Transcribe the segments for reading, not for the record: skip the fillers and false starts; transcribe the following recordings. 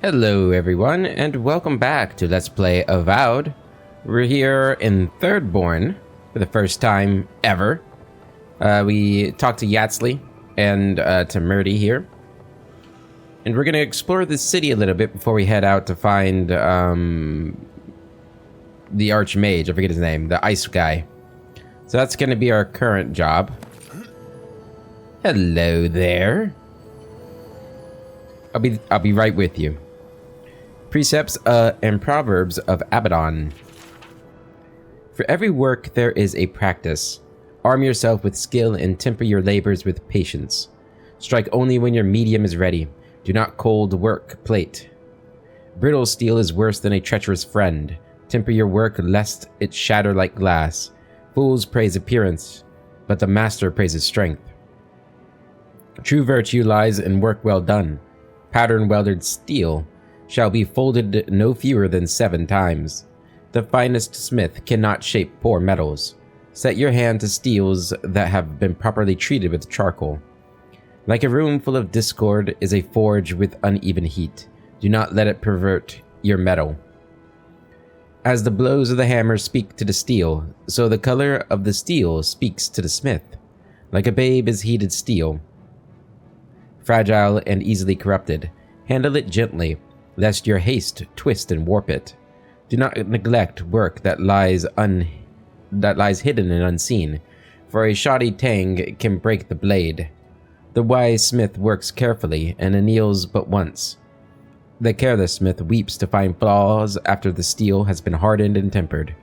Hello everyone, and welcome back to Let's Play Avowed. We're here in Thirdborn for the first time ever. We talked to Yatsley and to Murdy here. And we're going to explore the city a little bit before we head out to find the Archmage, I forget his name, the ice guy. So that's going to be our current job. Hello there. I'll be right with you. Precepts and Proverbs of Abaddon. For every work there is a practice. Arm yourself with skill and temper your labors with patience. Strike only when your medium is ready. Do not cold work plate. Brittle steel is worse than a treacherous friend. Temper your work lest it shatter like glass. Fools praise appearance, but the master praises strength. True virtue lies in work well done. Pattern welded steel shall be folded no fewer than 7 times. The finest smith cannot shape poor metals. Set your hand to steels that have been properly treated with charcoal. Like a room full of discord is a forge with uneven heat. Do not let it pervert your metal. As the blows of the hammer speak to the steel, so the color of the steel speaks to the smith. Like a babe is heated steel, fragile and easily corrupted. Handle it gently, lest your haste twist and warp it. Do not neglect work that lies hidden and unseen, for a shoddy tang can break the blade. The wise smith works carefully and anneals but once. The careless smith weeps to find flaws after the steel has been hardened and tempered.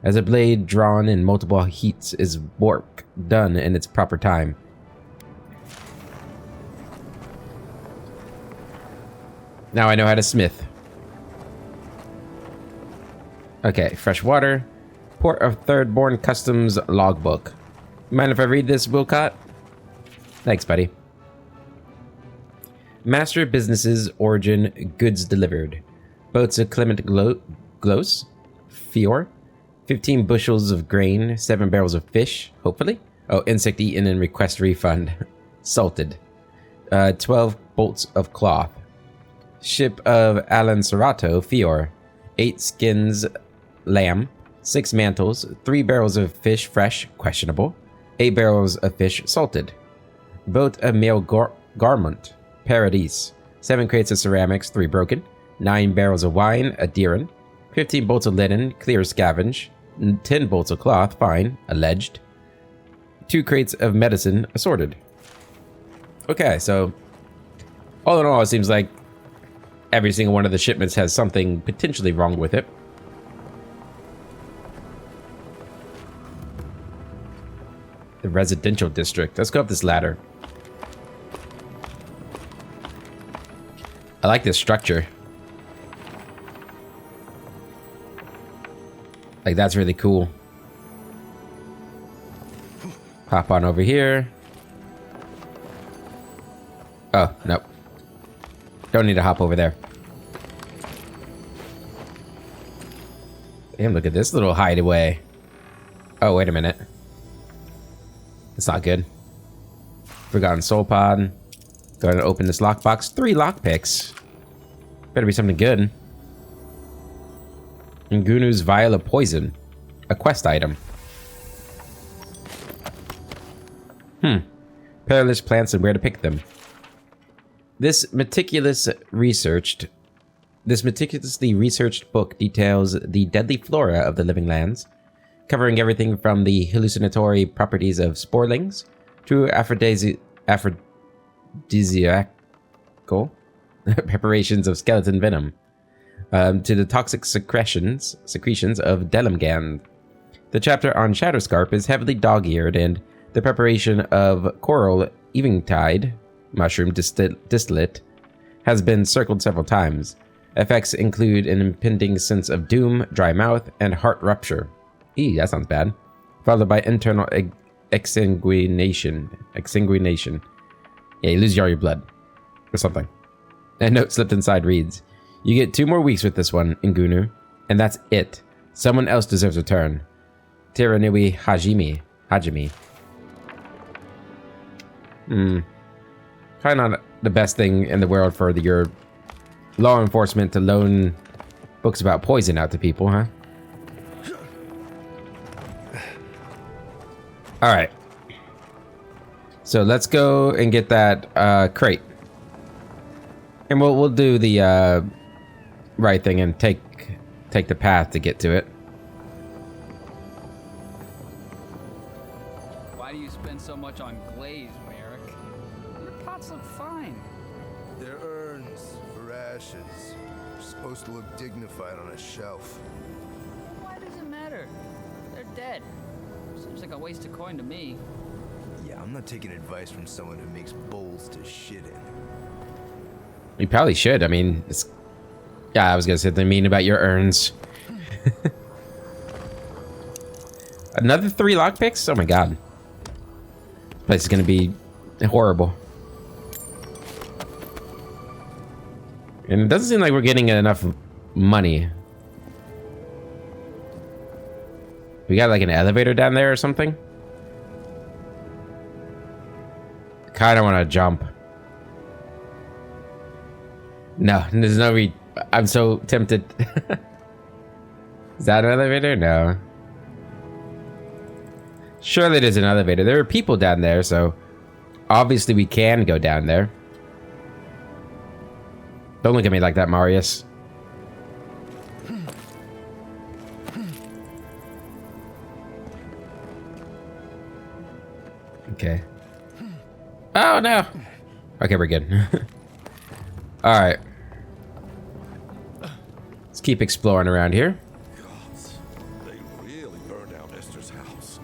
As a blade drawn in multiple heats is work done in its proper time. Now I know how to smith. Okay, fresh water. Port of Thirdborn Customs logbook. Mind if I read this, Wilcott? Thanks, buddy. Master businesses, origin, goods delivered. Boats of Clement Glos, Fior. 15 bushels of grain, 7 barrels of fish, hopefully. Oh, insect eaten and request refund. Salted. 12 bolts of cloth. Ship of Alan Serato, Fior. 8 skins, lamb. 6 mantles. 3 barrels of fish, fresh, questionable. 8 barrels of fish, salted. Boat of Male Garmont, Paradise. 7 crates of ceramics, 3 broken. 9 barrels of wine, Adiran. 15 bolts of linen, clear scavenge. 10 bolts of cloth, fine, alleged. 2 crates of medicine, assorted. Okay, so all in all, it seems like every single one of the shipments has something potentially wrong with it. The residential district. Let's go up this ladder. I like this structure. Like, that's really cool. Hop on over here. Oh, nope. Don't need to hop over there. Damn, look at this little hideaway. Oh, wait a minute. It's not good. Forgotten soul pod. Go ahead and open this lockbox. 3 lockpicks. Better be something good. Ngunu's vial of poison. A quest item. Perilous plants and where to pick them. This meticulously researched book details the deadly flora of the living lands, covering everything from the hallucinatory properties of sporelings to aphrodisiacal preparations of skeleton venom, to the toxic secretions of Delimgand. The chapter on Shadowscarp is heavily dog-eared, and the preparation of coral eventide mushroom distillate has been circled several times. Effects include an impending sense of doom, dry mouth, and heart rupture. Eee, that sounds bad. Followed by internal exsanguination. Yeah, you lose all your blood. Or something. A note slipped inside reads, "You get 2 more weeks with this one, Ngunu, and that's it. Someone else deserves a turn. Tiranui Hajime. Probably not the best thing in the world for your law enforcement to loan books about poison out to people, huh? Alright. So let's go and get that crate. And we'll do the right thing and take the path to get to it. Why do you spend so much on glaze, Merrick? Your pots look fine. They're urns for ashes. They're supposed to look dignified on a shelf. Why does it matter? They're dead. Seems like a waste of coin to me. Yeah, I'm not taking advice from someone who makes bowls to shit in. You probably should. I mean, it's... Yeah, I was gonna say something mean about your urns. Another 3 lockpicks? Oh my god. This place is gonna be horrible. And it doesn't seem like we're getting enough money. We got like an elevator down there or something? I kinda wanna jump. No, there's no I'm so tempted. Is that an elevator? No. Surely there's an elevator. There are people down there, so obviously we can go down there. Don't look at me like that, Marius. Okay. Oh no. Okay, we're good. All right. Let's keep exploring around here. Gods, they really burned down Esther's house.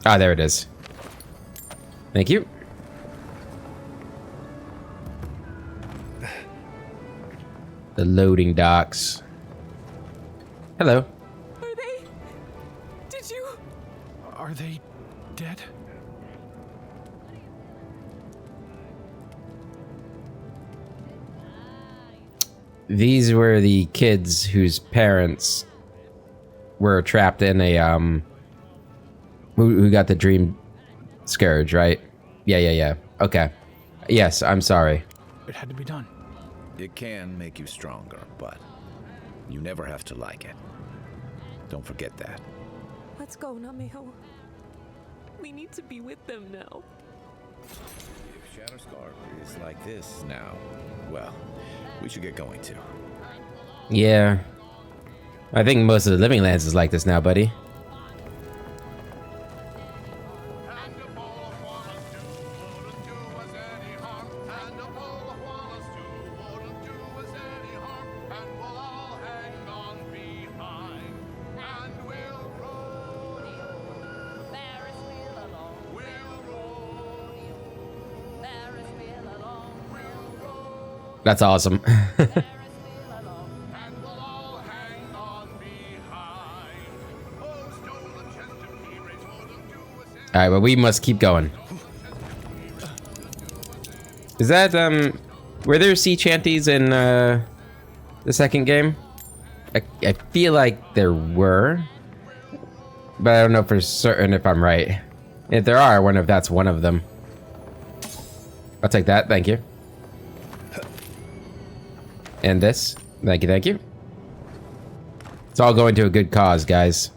Ah, there it is. Thank you. The loading docks. Hello. Are they? Did you? Are they dead? These were the kids whose parents were trapped in a who got the dream scourge, right? Yeah. Okay. Yes, I'm sorry. It had to be done. It can make you stronger, but you never have to like it. Don't forget that. Let's go, Namiho. We need to be with them now. If Shatterscar is like this now, well, we should get going too. Yeah. I think most of the Living Lands is like this now, buddy. That's awesome. Alright, but we must keep going. Is that, were there sea shanties in, the second game? I feel like there were. But I don't know for certain if I'm right. If there are, I wonder if that's one of them. I'll take that, thank you. And this. Thank you. It's all going to a good cause, guys.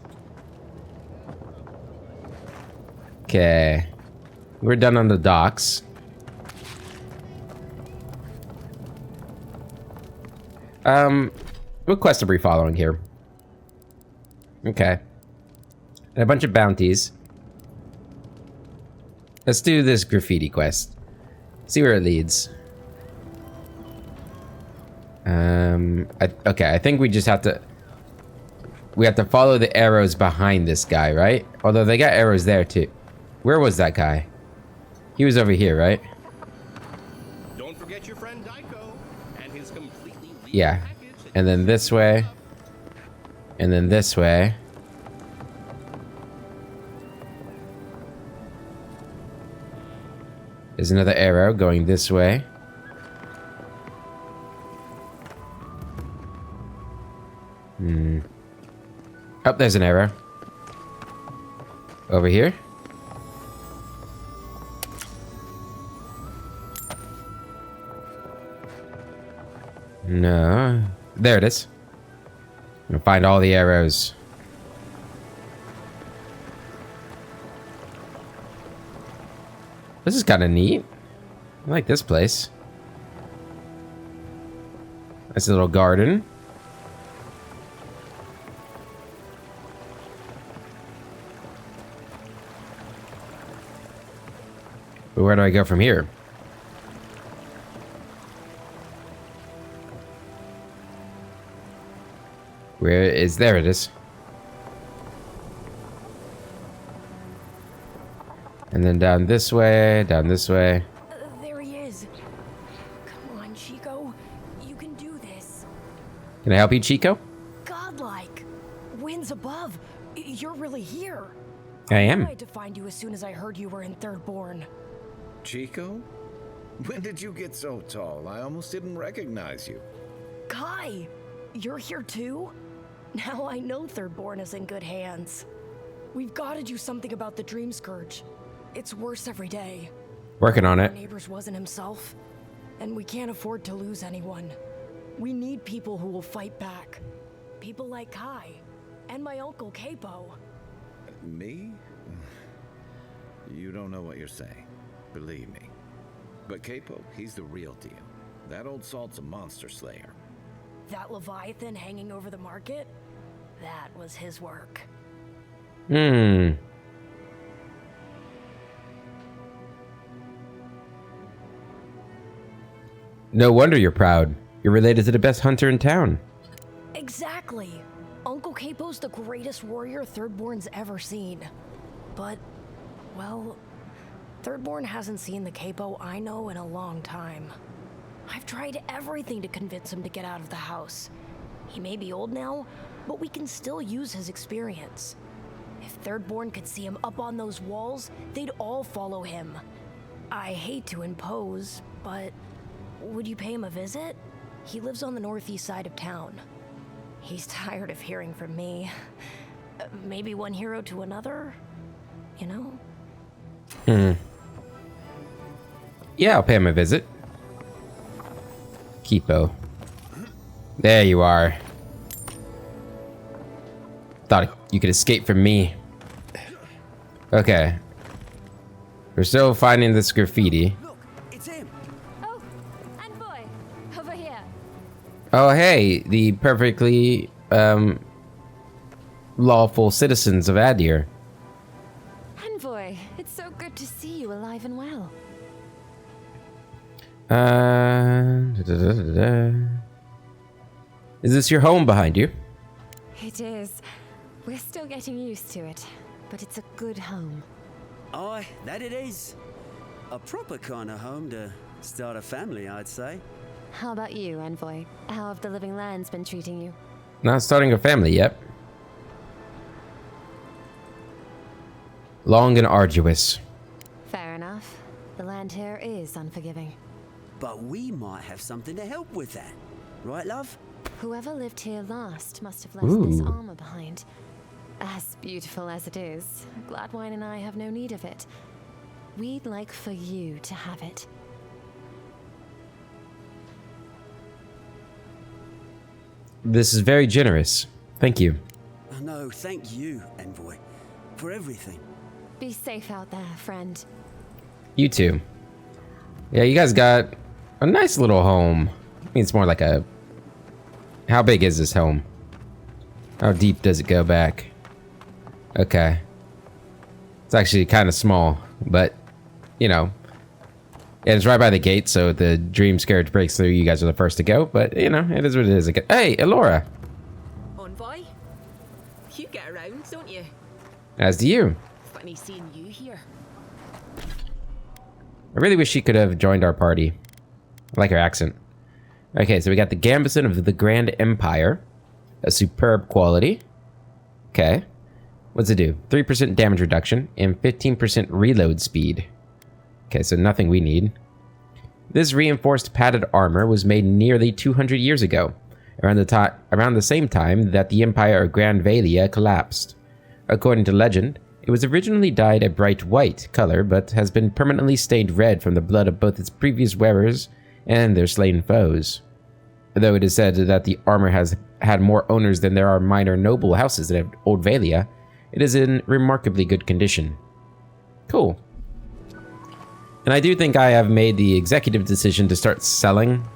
Okay. We're done on the docks. What quest are we following here? Okay. And a bunch of bounties. Let's do this graffiti quest. See where it leads. Okay, I think we just have to... We have to follow the arrows behind this guy, right? Although they got arrows there, too. Where was that guy? He was over here, right? Don't forget your friend Daiko and his completely legal Yeah. package. And then this way. And then this way. There's another arrow going this way. Oh, there's an arrow. Over here. No. There it is. I'm gonna find all the arrows. This is kind of neat. I like this place. Nice little garden. But where do I go from here? Where is... There it is. And then down this way, down this way. There he is. Come on, Chico. You can do this. Can I help you, Chico? Godlike. Winds above. You're really here. I am. I tried to find you as soon as I heard you were in Thirdborn. Chico? When did you get so tall? I almost didn't recognize you. Kai, you're here too? Now I know Thirdborn is in good hands. We've got to do something about the Dream Scourge. It's worse every day. Working on Our it. neighbors wasn't himself, and we can't afford to lose anyone. We need people who will fight back. People like Kai, and my uncle Capo. Me? You don't know what you're saying. Believe me. But Capo, he's the real deal. That old salt's a monster slayer. That Leviathan hanging over the market? That was his work. Hmm. No wonder you're proud. You're related to the best hunter in town. Exactly. Uncle Capo's the greatest warrior Thirdborn's ever seen. But, well, Thirdborn hasn't seen the Capo I know in a long time. I've tried everything to convince him to get out of the house. He may be old now, but we can still use his experience. If Thirdborn could see him up on those walls, they'd all follow him. I hate to impose, but would you pay him a visit? He lives on the northeast side of town. He's tired of hearing from me. Maybe one hero to another, you know? Yeah, I'll pay him a visit. Kipo. There you are. Thought you could escape from me. Okay. We're still finding this graffiti. Look, it's him. Oh, and boy, over here. Oh, hey, the perfectly, lawful citizens of Adir. Envoy, it's so good to see you alive and well. Is this your home behind you? It is. We're still getting used to it, but it's a good home. Aye, that it is. A proper kind of home to start a family, I'd say. How about you, Envoy? How have the living lands been treating you? Not starting a family yet. Long and arduous. Fair enough. The land here is unforgiving. But we might have something to help with that. Right, love? Whoever lived here last must have left this Ooh. armor behind. As beautiful as it is, Gladwine and I have no need of it. We'd like for you to have it. This is very generous. Thank you. No, thank you, Envoy, for everything. Be safe out there, friend. You too. Yeah, you guys got a nice little home. I mean, it's more like a... How big is this home? How deep does it go back? Okay. It's actually kind of small, but, you know. And it's right by the gate, so if the Dream Scourge breaks through, you guys are the first to go. But, you know, it is what it is. Hey, Elora! Envoy? You get around, don't you? As do you. Funny seeing you here. I really wish she could have joined our party. I like her accent. Okay, so we got the Gambeson of the Grand Empire. A superb quality. Okay. What's it do? 3% damage reduction and 15% reload speed. Okay, so nothing we need. This reinforced padded armor was made nearly 200 years ago. around the same time that the Empire of Grand Valia collapsed. According to legend, it was originally dyed a bright white color, but has been permanently stained red from the blood of both its previous wearers and their slain foes. Though it is said that the armor has had more owners than there are minor noble houses in Old Valia, it is in remarkably good condition. Cool. And I do think I have made the executive decision to start selling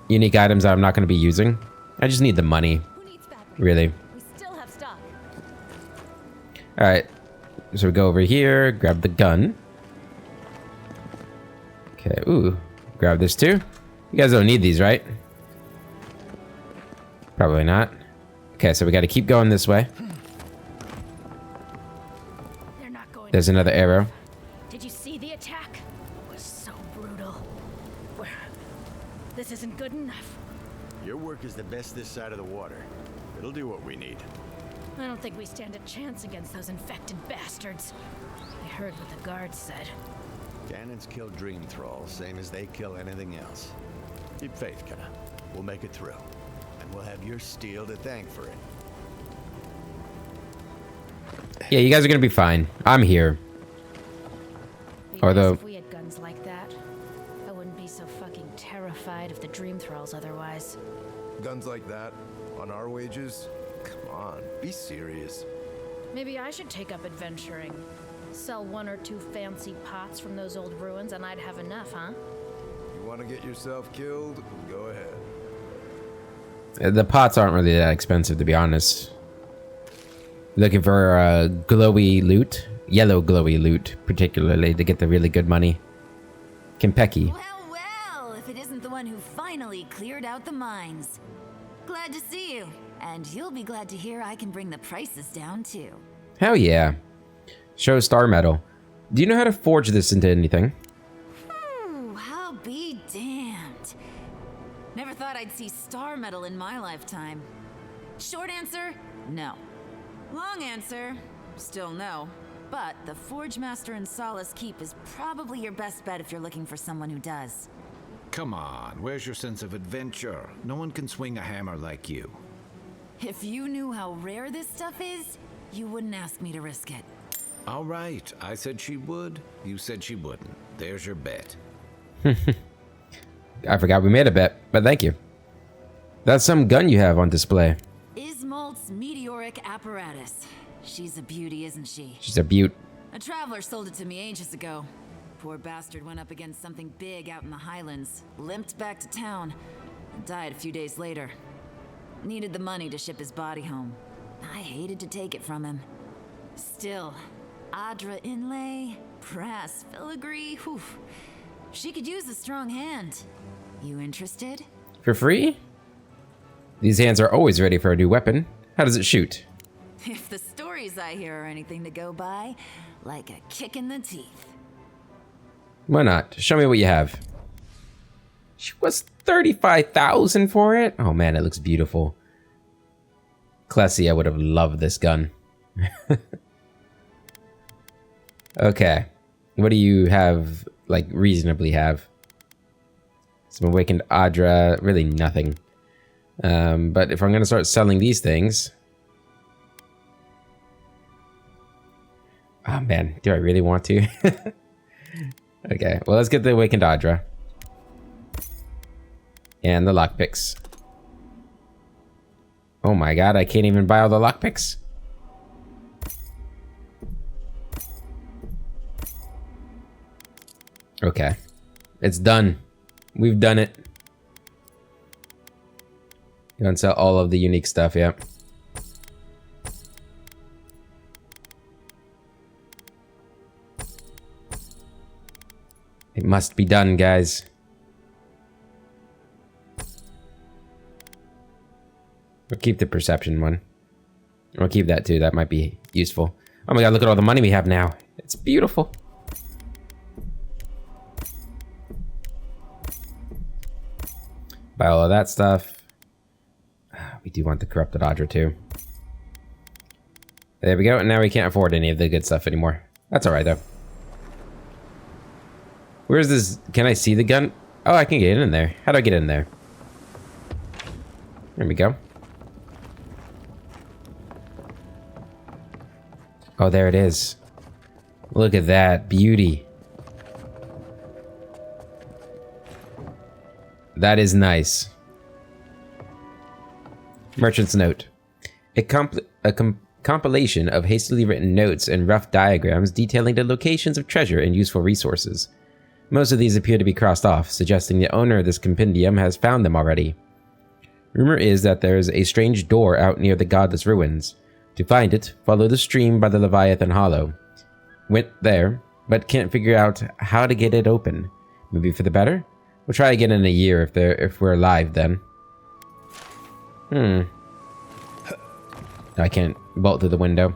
unique items that I'm not going to be using. I just need the money, really. We still have stock. Alright, so we go over here, grab the gun. Okay, ooh, grab this too. You guys don't need these, right? Probably not. Okay, so we got to keep going this way. They're not going. There's another arrow. Did you see the attack? It was so brutal. This isn't good enough. Your work is the best this side of the water. It'll do what we need. I don't think we stand a chance against those infected bastards. I heard what the guards said. Cannons kill dream thralls, same as they kill anything else. Keep faith, Kana. We'll make it through. And we'll have your steel to thank for it. Yeah, you guys are gonna be fine. I'm here. Although, if we had guns like that, I wouldn't be so fucking terrified of the dream thralls otherwise. Guns like that? On our wages? Come on, be serious. Maybe I should take up adventuring. Sell 1 or 2 fancy pots from those old ruins and I'd have enough, huh? You want to get yourself killed? Go ahead. the pots aren't really that expensive, to be honest. Looking for glowy loot, yellow glowy loot, particularly to get the really good money. Kimpeki. Well, if it isn't the one who finally cleared out the mines. Glad to see you, and you'll be glad to hear I can bring the prices down too. Hell yeah. Show star metal. Do you know how to forge this into anything? I'll be damned. Never thought I'd see star metal in my lifetime. Short answer, no. Long answer, still no. But the Forge Master in Solace Keep is probably your best bet if you're looking for someone who does. Come on, where's your sense of adventure? No one can swing a hammer like you. If you knew how rare this stuff is, you wouldn't ask me to risk it. All right, I said she would. You said she wouldn't. There's your bet. I forgot we made a bet, but thank you. That's some gun you have on display. Ismalt's meteoric apparatus. She's a beauty, isn't she? She's a beaut. A traveler sold it to me ages ago. Poor bastard went up against something big out in the Highlands, limped back to town, and died a few days later. Needed the money to ship his body home. I hated to take it from him. Still, Adra inlay, brass filigree, whew. She could use a strong hand. You interested? For free? These hands are always ready for a new weapon. How does it shoot? If the stories I hear are anything to go by, like a kick in the teeth. Why not? Show me what you have. She was 35,000 for it? Oh man, it looks beautiful. Klessia would have loved this gun. Okay. What do you have, like, reasonably have? Some Awakened Adra, really nothing. But if I'm gonna start selling these things... Oh man, do I really want to? Okay, well let's get the Awakened Adra. And the lockpicks. Oh my god, I can't even buy all the lockpicks. Okay. It's done. We've done it. You want to sell all of the unique stuff, yeah. It must be done, guys. We'll keep the perception one. We'll keep that too, that might be useful. Oh my god, look at all the money we have now. It's beautiful. Buy all of that stuff. We do want the Corrupted Adra too. There we go, and now we can't afford any of the good stuff anymore. That's alright though. Where's this? Can I see the gun? Oh, I can get in there. How do I get in there? There we go. Oh, there it is. Look at that beauty. That is nice. Merchant's note. A compilation of hastily written notes and rough diagrams detailing the locations of treasure and useful resources. Most of these appear to be crossed off, suggesting the owner of this compendium has found them already. Rumor is that there is a strange door out near the Godless Ruins. To find it, follow the stream by the Leviathan Hollow. Went there, but can't figure out how to get it open. Maybe for the better? We'll try again in a year if we're alive then. I can't bolt through the window.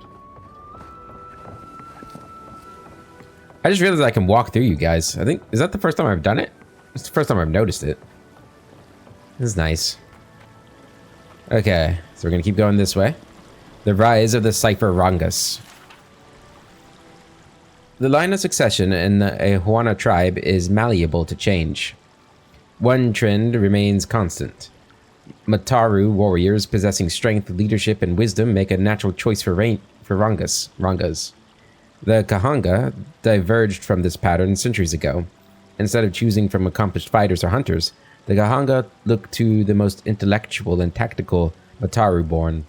I just realized I can walk through you guys. I think, is that the first time I've done it? It's the first time I've noticed it. This is nice. Okay, so we're gonna keep going this way. The rise of the Cypher Rangas. The line of succession in the Ahuana tribe is malleable to change. One trend remains constant. Mataru warriors possessing strength, leadership, and wisdom make a natural choice for Rangas. The Kahanga diverged from this pattern centuries ago. Instead of choosing from accomplished fighters or hunters, the Kahanga look to the most intellectual and tactical Mataru-born.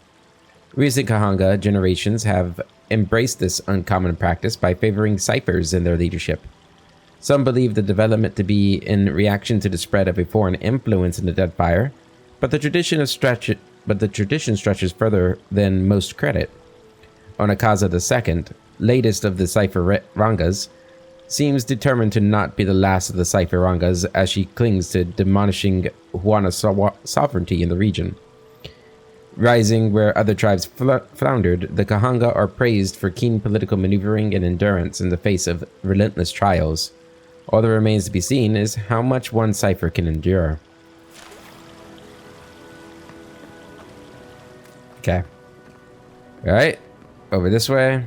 Recent Kahanga generations have embraced this uncommon practice by favoring ciphers in their leadership. Some believe the development to be in reaction to the spread of a foreign influence in the Deadfire, but the tradition stretches further than most credit. Onakaza II, latest of the Cypher Rangas, seems determined to not be the last of the Cypher Rangas as she clings to demolishing Huana sovereignty in the region. Rising where other tribes floundered, the Kahanga are praised for keen political maneuvering and endurance in the face of relentless trials. All that remains to be seen is how much one cipher can endure. Okay. Alright. Over this way.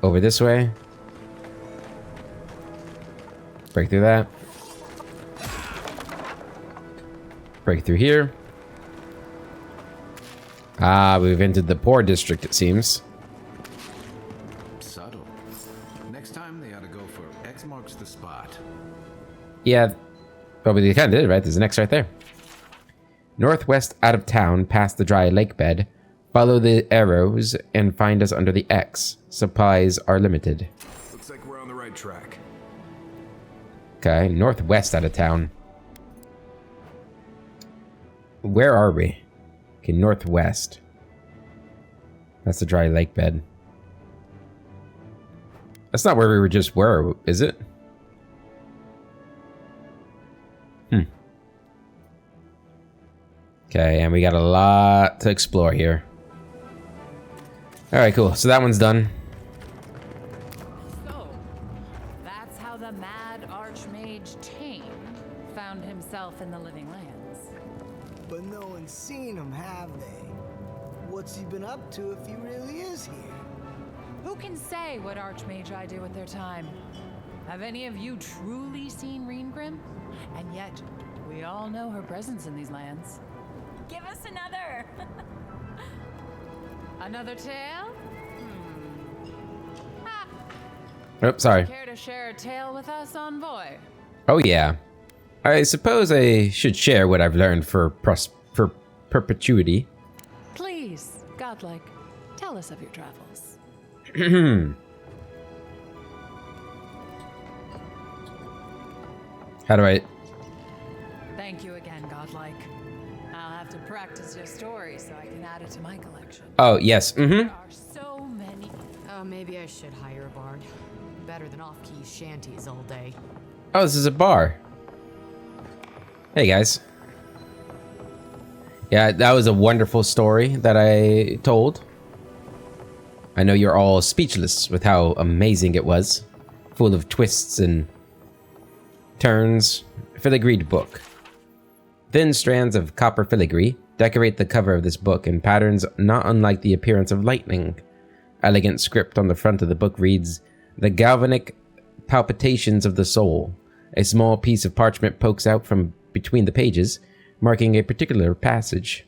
Over this way. Break through that. Break through here. Ah, we've entered the poor district, it seems. Subtle. Next time they ought to go for X marks the spot. Yeah, probably they kind of did, right? There's an X right there. Northwest out of town, past the dry lake bed. Follow the arrows and find us under the X. Supplies are limited. Looks like we're on the right track. Okay, northwest out of town. Where are we? Okay, northwest. That's the dry lake bed. That's not where we were, is it? Okay, and we got a lot to explore here. Alright, cool. So that one's done. So, that's how the mad archmage Tame found himself in the Living Lands. But no one's seen him, have they? What's he been up to if he really is here? Who can say what archmage do with their time? Have any of you truly seen Reengrim? And yet, we all know her presence in these lands. Give us another! Another tale? Oh, sorry. Care to share a tale with us, Envoy? Oh, yeah. I suppose I should share what I've learned for perpetuity. Please, godlike, tell us of your travels. How do I... Thank you again, godlike. I'll have to practice your story so I can add it to my collection. Oh, yes. There are so many. Oh, maybe I should hire a bard. Better than off-key shanties all day. Oh, this is a bar. Hey, guys. Yeah, that was a wonderful story that I told. I know you're all speechless with how amazing it was. Full of twists and turns. Filigreed book. Thin strands of copper filigree decorate the cover of this book in patterns not unlike the appearance of lightning. Elegant script on the front of the book reads, "The galvanic palpitations of the soul." A small piece of parchment pokes out from between the pages, marking a particular passage.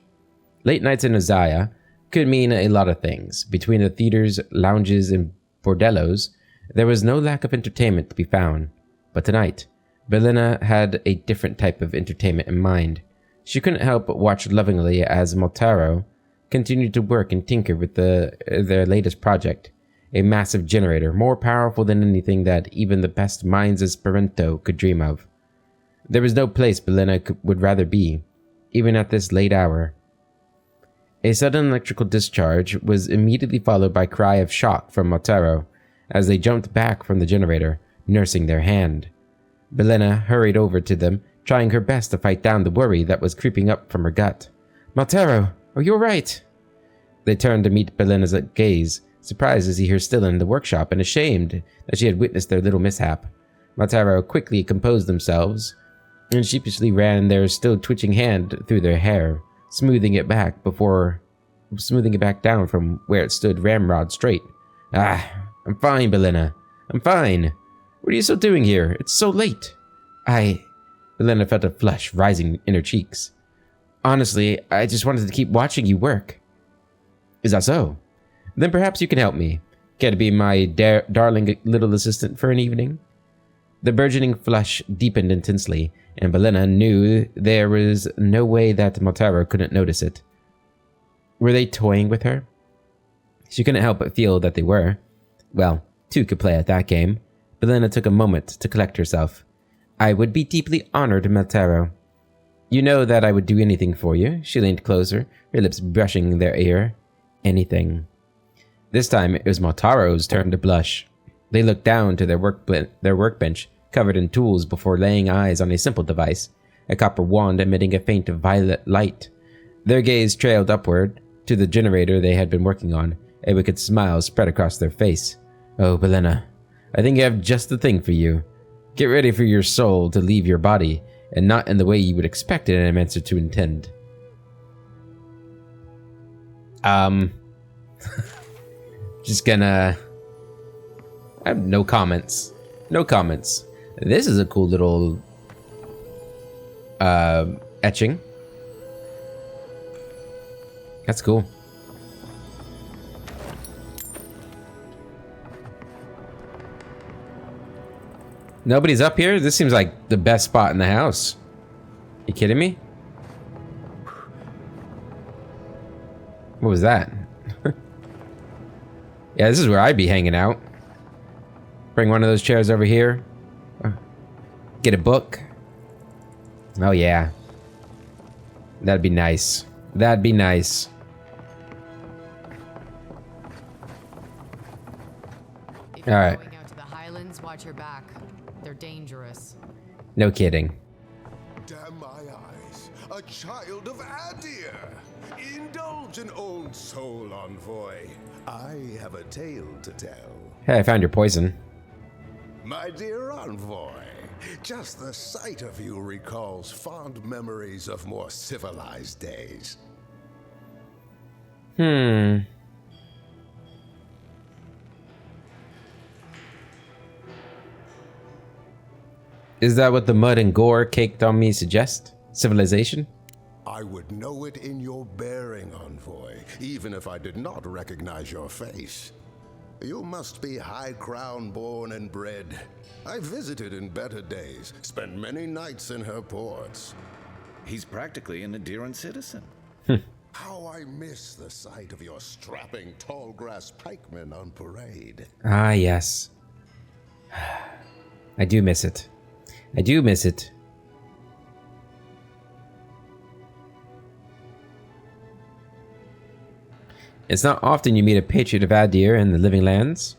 Late nights in Uzaya could mean a lot of things. Between the theaters, lounges, and bordellos, there was no lack of entertainment to be found. But tonight, Belina had a different type of entertainment in mind. She couldn't help but watch lovingly as Maltaro continued to work and tinker with their latest project, a massive generator more powerful than anything that even the best minds of Esperanto could dream of. There was no place Belina would rather be, even at this late hour. A sudden electrical discharge was immediately followed by a cry of shock from Maltaro as they jumped back from the generator, nursing their hand. Belina hurried over to them, trying her best to fight down the worry that was creeping up from her gut. Maltaro, are you alright? They turned to meet Belina's gaze, surprised to see her still in the workshop and ashamed that she had witnessed their little mishap. Maltaro quickly composed themselves and sheepishly ran their still twitching hand through their hair, smoothing it back down from where it stood ramrod straight. Ah, I'm fine, Belina. I'm fine. What are you still doing here? It's so late. Belina felt a flush rising in her cheeks. Honestly, I just wanted to keep watching you work. Is that so? Then perhaps you can help me. Care to be my darling little assistant for an evening? The burgeoning flush deepened intensely, and Belina knew there was no way that Maltaro couldn't notice it. Were they toying with her? She couldn't help but feel that they were. Well, two could play at that game. Belina took a moment to collect herself. I would be deeply honored, Maltaro. You know that I would do anything for you. She leaned closer, her lips brushing their ear. Anything. This time it was Maltaro's turn to blush. They looked down to their workbench, covered in tools, before laying eyes on a simple device, a copper wand emitting a faint violet light. Their gaze trailed upward to the generator they had been working on. A wicked smile spread across their face. Oh, Belina, I think I have just the thing for you. Get ready for your soul to leave your body, and not in the way you would expect an animancer to intend. Just gonna... I have no comments. No comments. This is a cool little... etching. That's cool. Nobody's up here? This seems like the best spot in the house. You kidding me? What was that? Yeah, this is where I'd be hanging out. Bring one of those chairs over here. Get a book. Oh yeah. That'd be nice. That'd be nice. All right. Going out to the Highlands, watch your back. They're dangerous. No kidding. Damn my eyes. A child of Adir. Indulge an old soul, envoy. I have a tale to tell. Hey, I found your poison. My dear envoy, just the sight of you recalls fond memories of more civilized days. Is that what the mud and gore caked on me suggest? Civilization? I would know it in your bearing, envoy, even if I did not recognize your face. You must be high crown born and bred. I visited in better days, spent many nights in her ports. He's practically an Adiran citizen. How I miss the sight of your strapping tall grass pikemen on parade. Ah, yes. I do miss it. I do miss it. It's not often you meet a patriot of Adir in the living lands.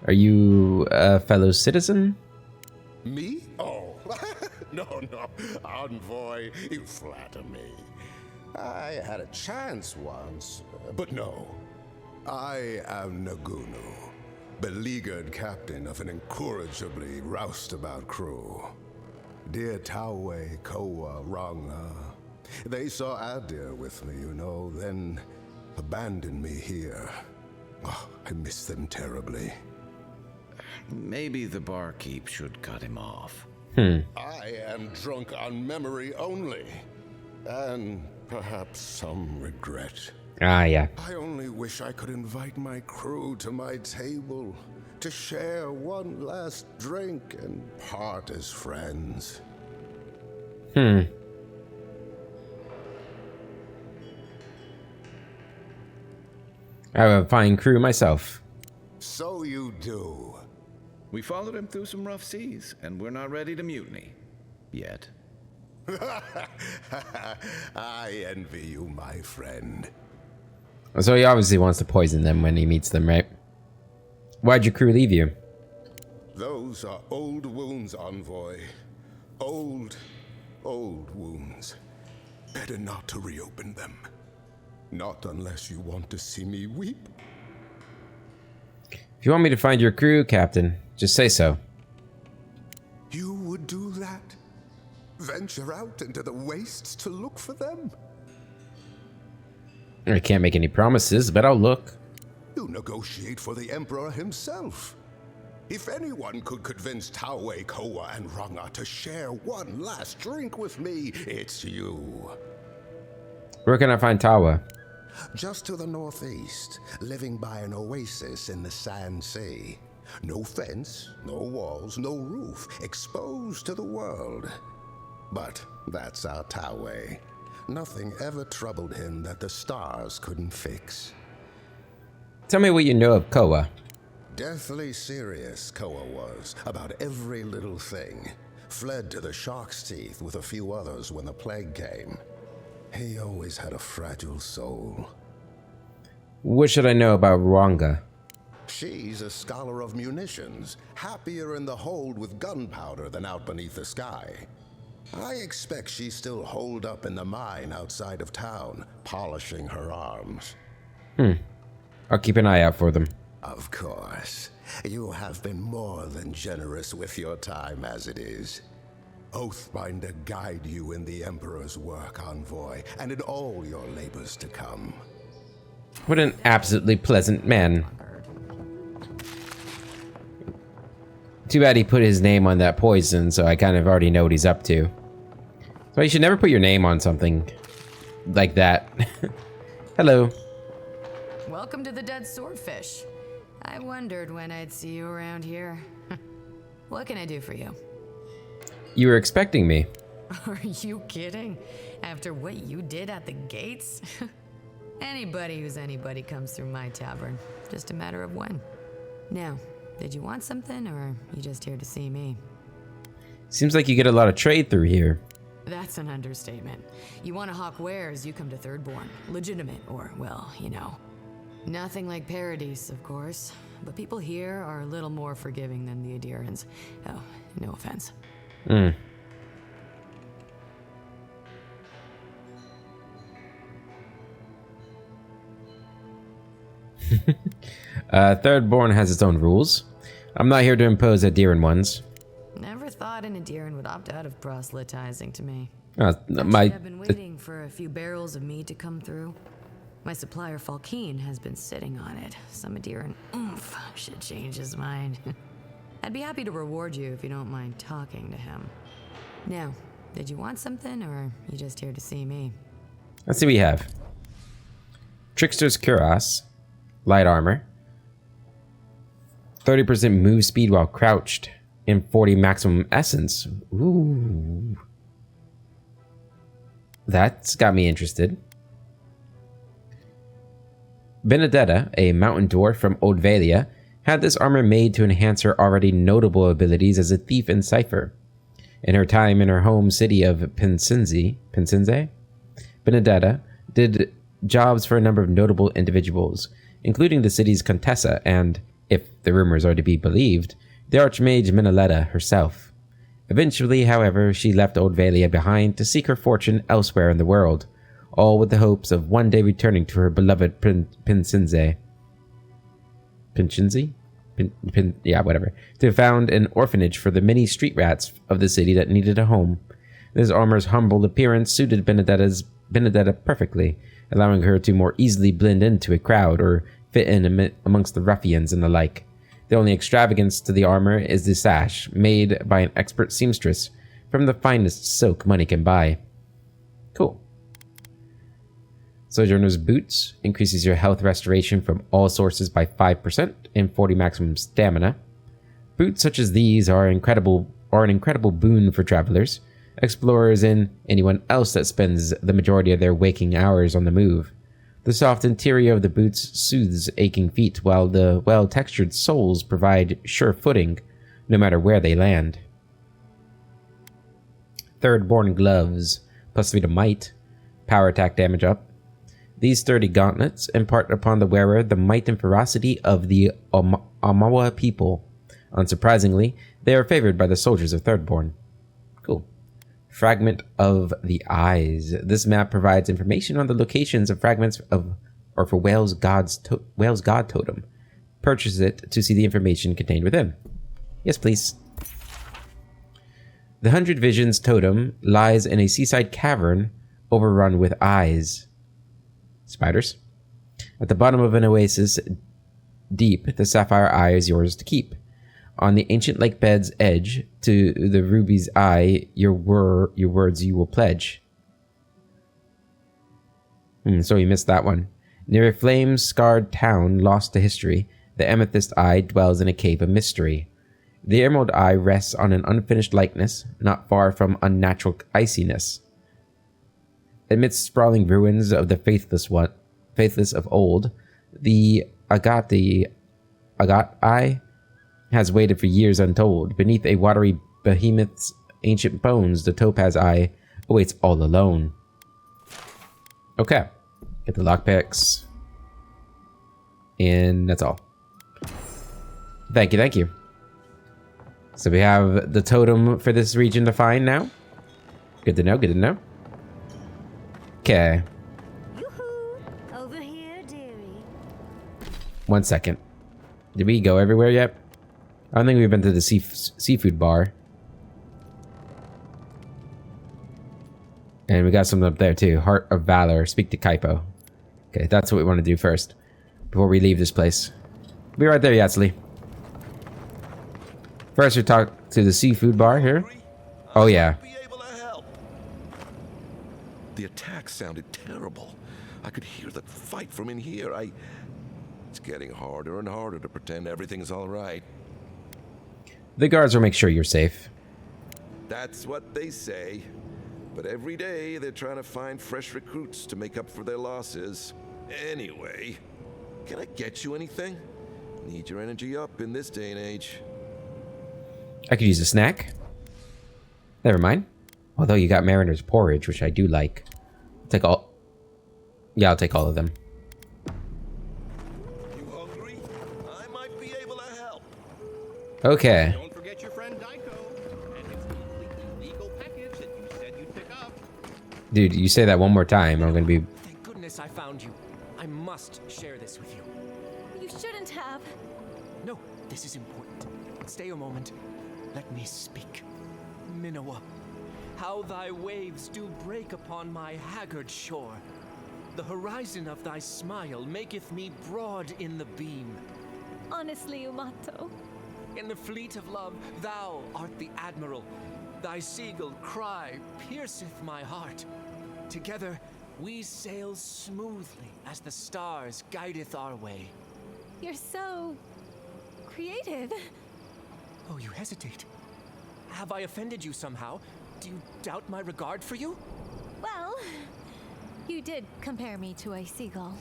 Are you a fellow citizen? Me? Oh, no, envoy, you flatter me. I had a chance once, but no. I am Nagunu, beleaguered captain of an incorrigibly roustabout crew. Dear Tawe, Koa, Ranga. They saw Adir with me, you know, then abandoned me here. Oh, I miss them terribly. Maybe the barkeep should cut him off. I am drunk on memory only. And perhaps some regret. Ah, yeah. I only wish I could invite my crew to my table to share one last drink and part as friends. I have a fine crew myself. So you do. We followed him through some rough seas, and we're not ready to mutiny. Yet. I envy you, my friend. So he obviously wants to poison them when he meets them, right? Why'd your crew leave you? Those are old wounds, Envoy. Old wounds. Better not to reopen them. Not unless you want to see me weep. If you want me to find your crew, Captain, just say so. You would do that? Venture out into the wastes to look for them? I can't make any promises, but I'll look. You negotiate for the Emperor himself. If anyone could convince Taue, Koa, and Ranga to share one last drink with me, it's you. Where can I find Tawa? Just to the northeast, living by an oasis in the Sand Sea. No fence, no walls, no roof, exposed to the world. But that's our Taue. Nothing ever troubled him that the stars couldn't fix. Tell me what you know of Koa. Deathly serious, Koa was, about every little thing. Fled to the shark's teeth with a few others when the plague came. He always had a fragile soul. What should I know about Ranga? She's a scholar of munitions, happier in the hold with gunpowder than out beneath the sky. I expect she's still holed up in the mine outside of town, polishing her arms. I'll keep an eye out for them. Of course. You have been more than generous with your time as it is. Oathbinder guide you in the Emperor's work, Envoy, and in all your labors to come. What an absolutely pleasant man. Too bad he put his name on that poison, so I kind of already know what he's up to. So you should never put your name on something like that. Hello. Welcome to the Dead Swordfish. I wondered when I'd see you around here. What can I do for you? You were expecting me. Are you kidding? After what you did at the gates? Anybody who's anybody comes through my tavern. Just a matter of when. Now, did you want something, or are you just here to see me? Seems like you get a lot of trade through here. That's an understatement. You want to hawk wares, you come to Thirdborn. Legitimate, or, well, you know. Nothing like Paradise, of course. But people here are a little more forgiving than the Adirans. Oh, no offense. Thirdborn has its own rules. I'm not here to impose Adiran ones. Never thought an Adiran would opt out of proselytizing to me. I've been waiting for a few barrels of meat to come through. My supplier Falkeen has been sitting on it. Some Adiran oomph should change his mind. I'd be happy to reward you if you don't mind talking to him. Now, did you want something, or are you just here to see me? Let's see what we have. Trickster's Cuirass. Light armor. 30% move speed while crouched. And 40 maximum essence. Ooh. That's got me interested. Benedetta, a mountain dwarf from Old Valia, had this armor made to enhance her already notable abilities as a thief and cipher. In her time in her home city of Pinsinze, Benedetta did jobs for a number of notable individuals, including the city's Contessa and, if the rumors are to be believed, the Archmage Minoletta herself. Eventually, however, she left Old Valia behind to seek her fortune elsewhere in the world, all with the hopes of one day returning to her beloved Pinsinze. Pinchinzi? Yeah, whatever. To found an orphanage for the many street rats of the city that needed a home. This armor's humble appearance suited Benedetta perfectly, allowing her to more easily blend into a crowd or fit in amongst the ruffians and the like. The only extravagance to the armor is the sash, made by an expert seamstress from the finest silk money can buy. Cool. Sojourner's Boots increases your health restoration from all sources by 5% and 40 maximum stamina. Boots such as these are an incredible boon for travelers, explorers, and anyone else that spends the majority of their waking hours on the move. The soft interior of the boots soothes aching feet, while the well-textured soles provide sure footing, no matter where they land. Thirdborn Gloves, plus 3 to might, power attack damage up. These sturdy gauntlets impart upon the wearer the might and ferocity of the Omawa people. Unsurprisingly, they are favored by the soldiers of Thirdborn. Cool. Fragment of the Eyes. This map provides information on the locations of fragments of, or for Whale's God Totem. Purchase it to see the information contained within. Yes, please. The 100 Visions Totem lies in a seaside cavern overrun with eyes. Spiders. At the bottom of an oasis deep, the sapphire eye is yours to keep. On the ancient lake bed's edge, to the ruby's eye, your words you will pledge. So you missed that one. Near a flame-scarred town lost to history, the amethyst eye dwells in a cave of mystery. The emerald eye rests on an unfinished likeness, not far from unnatural iciness. Amidst sprawling ruins of the faithless of old, the agate eye has waited for years untold. Beneath a watery behemoth's ancient bones, the topaz eye awaits all alone. Okay. Get the lockpicks. And that's all. Thank you. So we have the totem for this region to find now. Good to know. Okay. Over here, dearie. 1 second. Did we go everywhere yet? I don't think we've been to the seafood bar. And we got something up there too. Heart of Valor. Speak to Kaipo. Okay, that's what we want to do first. Before we leave this place. Be right there, Yatsuli. First we talk to the seafood bar here. Oh yeah. The attack sounded terrible. I could hear the fight from in here. It's getting harder and harder to pretend everything's all right. The guards will make sure you're safe. That's what they say. But every day they're trying to find fresh recruits to make up for their losses. Anyway, can I get you anything? Need your energy up in this day and age. I could use a snack. Never mind. Although you got Mariner's Porridge, which I do like. Take all. Yeah, I'll take all of them. You hungry? I might be able to help. Okay. Don't forget your friend Daiko and his completely legal package that you said you'd pick up. Dude, you say that one more time, I'm gonna be. Thank goodness I found you. I must share this with you. You shouldn't have. No, this is important. Stay a moment. Let me speak. Minowa, how thy waves do break upon my haggard shore. The horizon of thy smile maketh me broad in the beam. Honestly, Umato. In the fleet of love, thou art the admiral. Thy seagull cry pierceth my heart. Together, we sail smoothly as the stars guideth our way. You're so creative. Oh, you hesitate. Have I offended you somehow? Do you doubt my regard for you? Well, you did compare me to a seagull.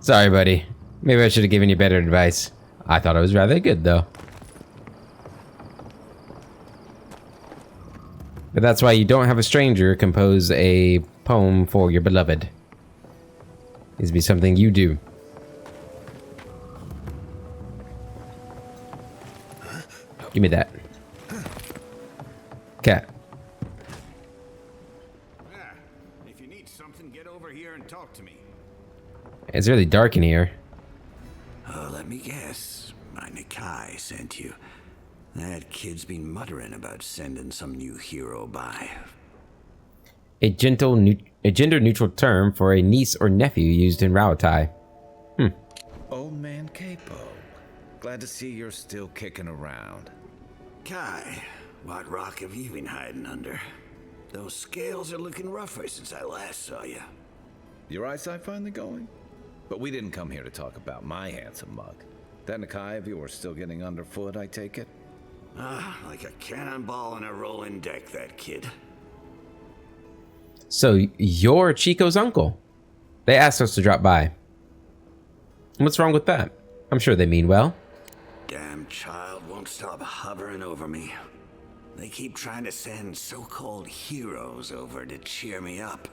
Sorry, buddy. Maybe I should have given you better advice. I thought it was rather good, though. But that's why you don't have a stranger compose a poem for your beloved. Needs to be something you do. Give me that. Okay. If you need something, get over here and talk to me. It's really dark in here. Oh, let me guess. My Nikai sent you. That kid's been muttering about sending some new hero by. A gender-neutral term for a niece or nephew used in Rauatai. Old man Capo. Glad to see you're still kicking around. Kai, what rock have you been hiding under? Those scales are looking rougher since I last saw you. Your eyesight finally going? But we didn't come here to talk about my handsome mug. That Nakai of yours still getting underfoot, I take it? Like a cannonball on a rolling deck, that kid. So, you're Chico's uncle. They asked us to drop by. What's wrong with that? I'm sure they mean well. Damn child won't stop hovering over me. They keep trying to send so-called heroes over to cheer me up,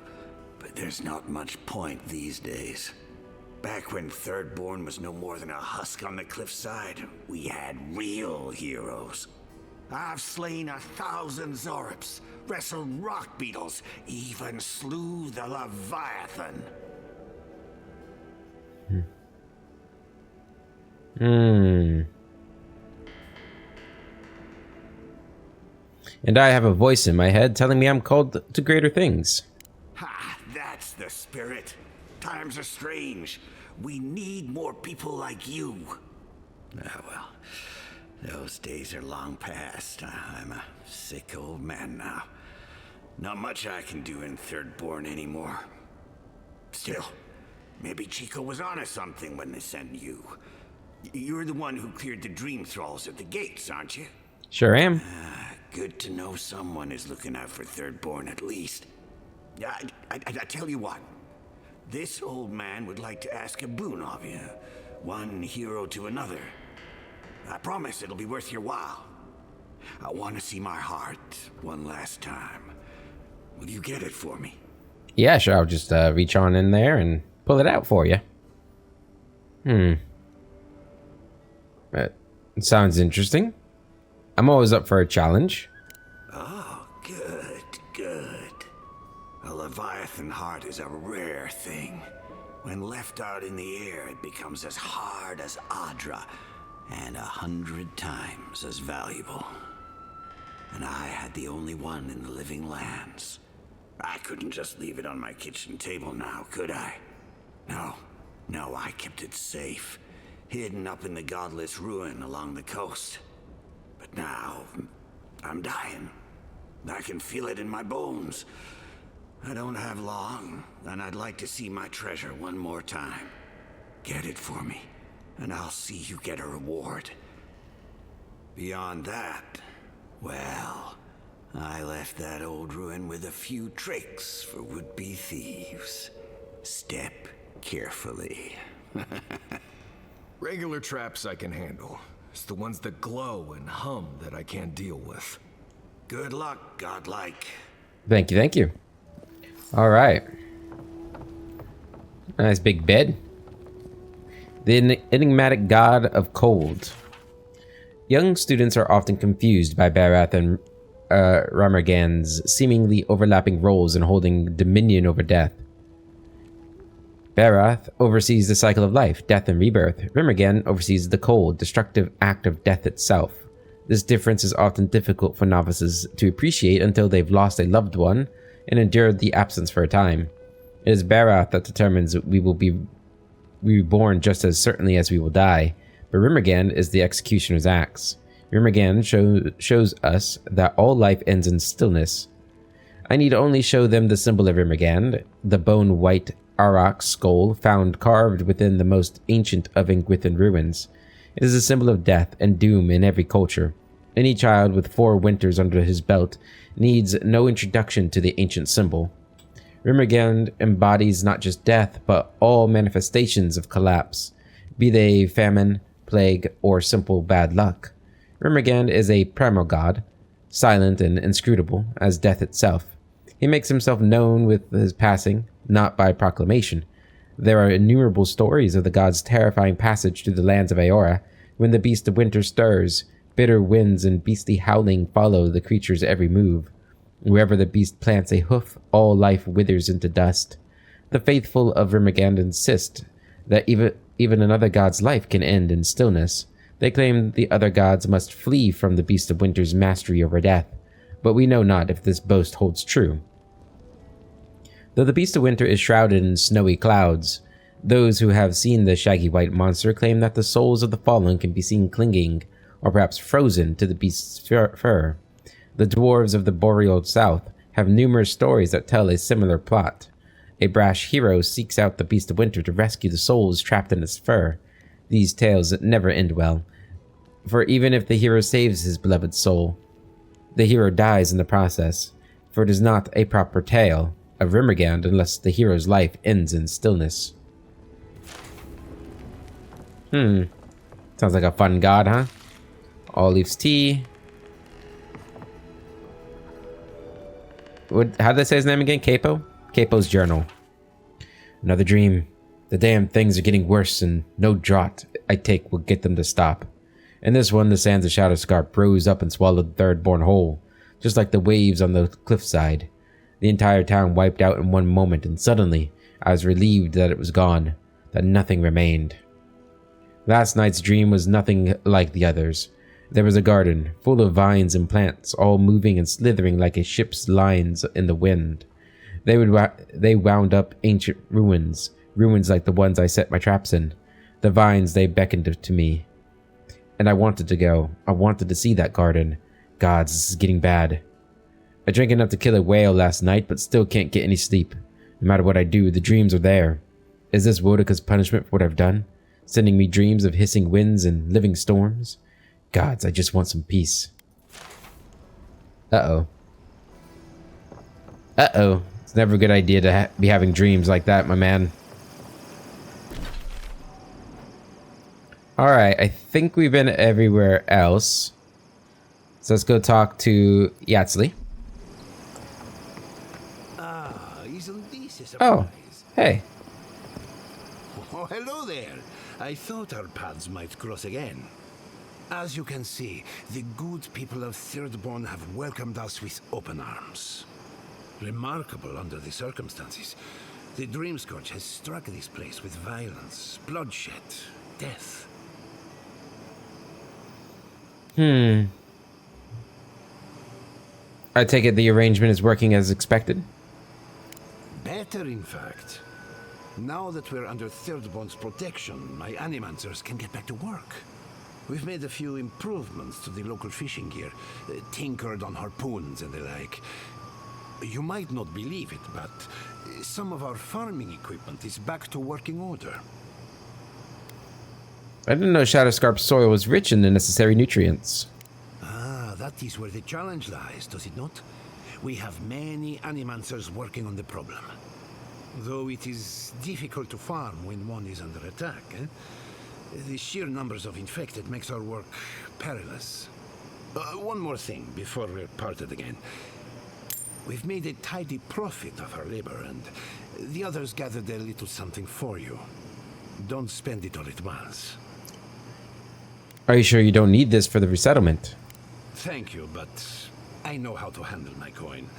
but there's not much point these days. Back when Thirdborn was no more than a husk on the cliffside, we had real heroes. I've slain 1,000 Zorips, wrestled rock beetles, even slew the Leviathan. And I have a voice in my head telling me I'm called to greater things. Ha! That's the spirit. Times are strange. We need more people like you. Ah, well, those days are long past. I'm a sick old man now. Not much I can do in Thirdborn anymore. Still, maybe Chico was onto something when they sent you. You're the one who cleared the dream thralls at the gates, aren't you? Sure am. Good to know someone is looking out for Thirdborn at least. I tell you what. This old man would like to ask a boon of you. One hero to another. I promise it'll be worth your while. I want to see my heart one last time. Will you get it for me? Yeah, sure. I'll just reach on in there and pull it out for you. It sounds interesting. I'm always up for a challenge. Oh, good, good. A Leviathan heart is a rare thing. When left out in the air, it becomes as hard as Adra, and 100 times as valuable. And I had the only one in the living lands. I couldn't just leave it on my kitchen table now, could I? No, I kept it safe, hidden up in the godless ruin along the coast. But now, I'm dying. I can feel it in my bones. I don't have long, and I'd like to see my treasure one more time. Get it for me, and I'll see you get a reward. Beyond that, well, I left that old ruin with a few tricks for would-be thieves. Step carefully. Regular traps I can handle. It's the ones that glow and hum that I can't deal with. Good luck, godlike. Thank you, thank you. All right. Nice big bed. The enigmatic god of cold. Young students are often confused by Barath and Ramergan's seemingly overlapping roles in holding dominion over death. Barath oversees the cycle of life, death, and rebirth. Rimergan oversees the cold, destructive act of death itself. This difference is often difficult for novices to appreciate until they've lost a loved one and endured the absence for a time. It is Barath that determines we will be reborn just as certainly as we will die, but Rimergan is the executioner's axe. Rimergan shows us that all life ends in stillness. I need only show them the symbol of Rimergan, the bone-white Auroch skull found carved within the most ancient of Ingwithan ruins. It is a symbol of death and doom in every culture. Any child with 4 winters under his belt needs no introduction to the ancient symbol. Rimergan embodies not just death, but all manifestations of collapse, be they famine, plague, or simple bad luck. Rimergan is a primal god, silent and inscrutable as death itself. He makes himself known with his passing, not by proclamation. There are innumerable stories of the god's terrifying passage through the lands of Aora. When the beast of winter stirs, bitter winds and beastly howling follow the creature's every move. Wherever the beast plants a hoof, all life withers into dust. The faithful of Rimergan insist that even another god's life can end in stillness. They claim the other gods must flee from the beast of winter's mastery over death, but we know not if this boast holds true. Though the beast of winter is shrouded in snowy clouds, those who have seen the shaggy white monster claim that the souls of the fallen can be seen clinging, or perhaps frozen, to the beast's fur. The dwarves of the boreal south have numerous stories that tell a similar plot. A brash hero seeks out the Beast of Winter to rescue the souls trapped in its fur. These tales never end well, for even if the hero saves his beloved soul, the hero dies in the process, for it is not a proper tale of Rimmergand unless the hero's life ends in stillness. Sounds like a fun god, huh? All leaves tea. How did they say his name again? Capo? Capo's journal. Another dream. The damn things are getting worse, and no draught I take will get them to stop. In this one, the sands of Shadowscarp rose up and swallowed the Thirdborn whole, just like the waves on the cliffside. The entire town wiped out in one moment, and suddenly, I was relieved that it was gone, that nothing remained. Last night's dream was nothing like the others. There was a garden, full of vines and plants, all moving and slithering like a ship's lines in the wind. They wound up ancient ruins like the ones I set my traps in. The vines, they beckoned to me. And I wanted to go. I wanted to see that garden. Gods, this is getting bad. I drank enough to kill a whale last night, but still can't get any sleep. No matter what I do, the dreams are there. Is this Wodika's punishment for what I've done? Sending me dreams of hissing winds and living storms? Gods, I just want some peace. Uh-oh. Uh-oh. It's never a good idea to be having dreams like that, my man. Alright, I think we've been everywhere else. So let's go talk to Yatsley. Isn't this a surprise? Oh, hey. Oh, hello there. I thought our paths might cross again. As you can see, the good people of Thirdborn have welcomed us with open arms. Remarkable under the circumstances. The Dream Scourge has struck this place with violence, bloodshed, death. I take it the arrangement is working as expected? Better, in fact. Now that we're under Thirdborn's protection, my animancers can get back to work. We've made a few improvements to the local fishing gear, tinkered on harpoons and the like. You might not believe it, but some of our farming equipment is back to working order. I didn't know Shadowscarp's soil was rich in the necessary nutrients. Ah, that is where the challenge lies, does it not? We have many animancers working on the problem. Though it is difficult to farm when one is under attack, the sheer numbers of infected makes our work perilous. One more thing before we're parted again. We've made a tidy profit of our labor, and the others gathered a little something for you. Don't spend it all at once. Are you sure you don't need this for the resettlement? Thank you, but I know how to handle my coin.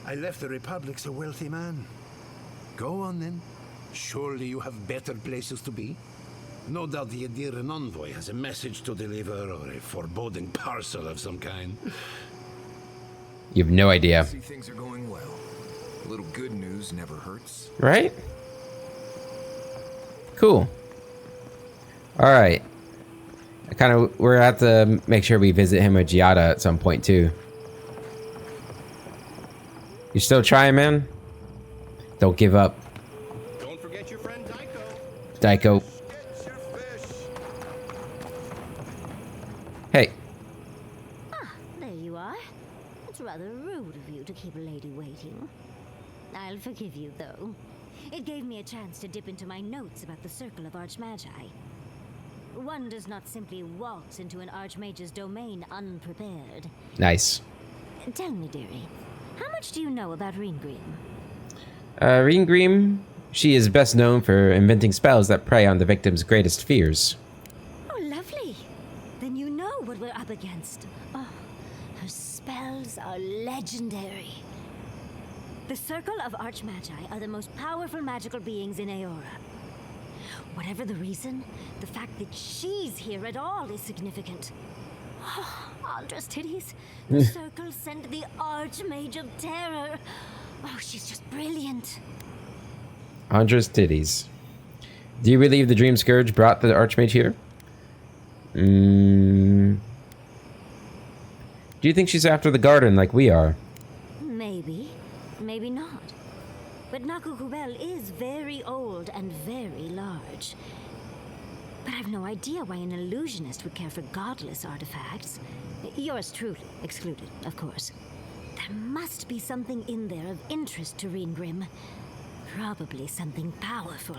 I left the Republic's a wealthy man. Go on then. Surely you have better places to be. No doubt the Adiran envoy has a message to deliver or a foreboding parcel of some kind. You have no idea. See, things are going well. A little good news never hurts. Right? Cool. Alright. We're gonna have to make sure we visit him with Giada at some point too. You still trying, man? Don't give up. Don't forget your friend Daiko. Daiko. Hey. Ah, there you are. It's rather rude of you to keep a lady waiting. I'll forgive you, though. It gave me a chance to dip into my notes about the Circle of Archmagi. One does not simply waltz into an Archmage's domain unprepared. Nice. Tell me, dearie, how much do you know about Reengrim? Reengrim, she is best known for inventing spells that prey on the victim's greatest fears. Oh, lovely. Then you know what we're up against. Oh, her spells are legendary. The Circle of Archmagi are the most powerful magical beings in Aora. Whatever the reason, the fact that she's here at all is significant. Oh, Aldra's titties. The Circle sent the Archmage of Terror. Oh, she's just brilliant. Andra's titties. Do you believe the Dream Scourge brought the Archmage here? Do you think she's after the garden like we are? Maybe. old and very large. But I've no idea why an illusionist would care for godless artifacts. Yours truly excluded, of course. There must be something in there of interest to Reengrim. Probably something powerful.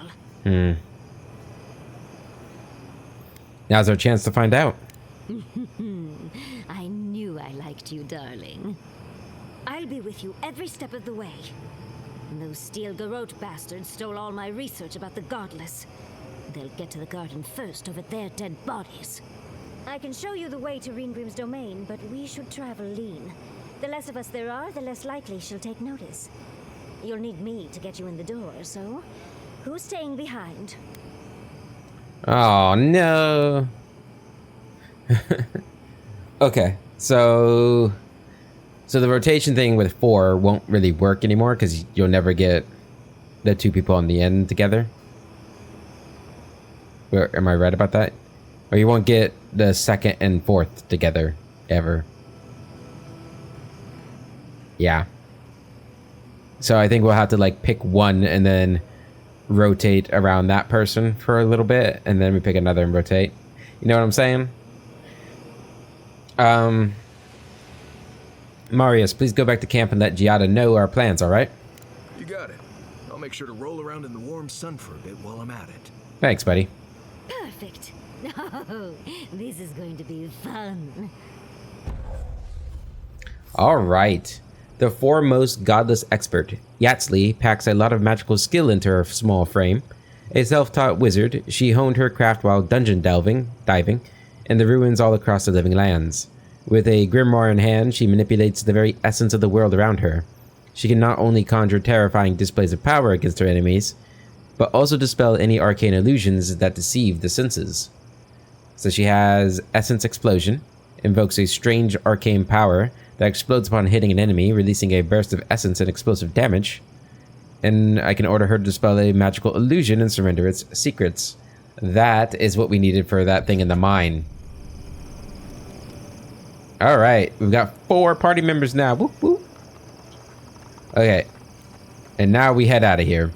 Now's our chance to find out. I knew I liked you, darling. I'll be with you every step of the way. Those Steel Garrote bastards stole all my research about the Godless. They'll get to the garden first over their dead bodies. I can show you the way to Reengrim's domain, but we should travel lean. The less of us there are, the less likely she'll take notice. You'll need me to get you in the door, so who's staying behind? Oh, no. Okay, so the rotation thing with 4 won't really work anymore because you'll never get the 2 people on the end together. Am I right about that? Or you won't get the 2nd and 4th together ever. Yeah. So I think we'll have to like pick one and then rotate around that person for a little bit, and then we pick another and rotate. You know what I'm saying? Marius, please go back to camp and let Giada know our plans, alright? You got it. I'll make sure to roll around in the warm sun for a bit while I'm at it. Thanks, buddy. Perfect. Oh, this is going to be fun. Alright. The foremost godless expert, Yatsli, packs a lot of magical skill into her small frame. A self-taught wizard, she honed her craft while dungeon diving in the ruins all across the living lands. With a grimoire in hand, she manipulates the very essence of the world around her. She can not only conjure terrifying displays of power against her enemies, but also dispel any arcane illusions that deceive the senses. So she has Essence Explosion, invokes a strange arcane power that explodes upon hitting an enemy, releasing a burst of essence and explosive damage. And I can order her to dispel a magical illusion and surrender its secrets. That is what we needed for that thing in the mine. Alright, we've got 4 party members now. Whoop, whoop. Okay. And now we head out of here.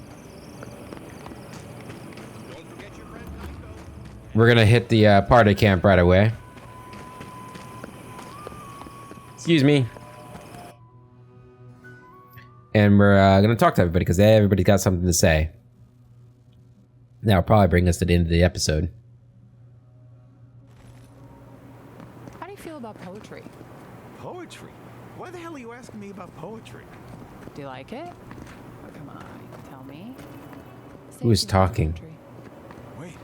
We're gonna hit the party camp right away. Excuse me. And we're gonna talk to everybody because everybody's got something to say. That'll probably bring us to the end of the episode. How do you feel about poetry? Poetry? Why the hell are you asking me about poetry? Do you like it? Oh, come on, tell me. Say Who is if you like talking? poetry. Wait.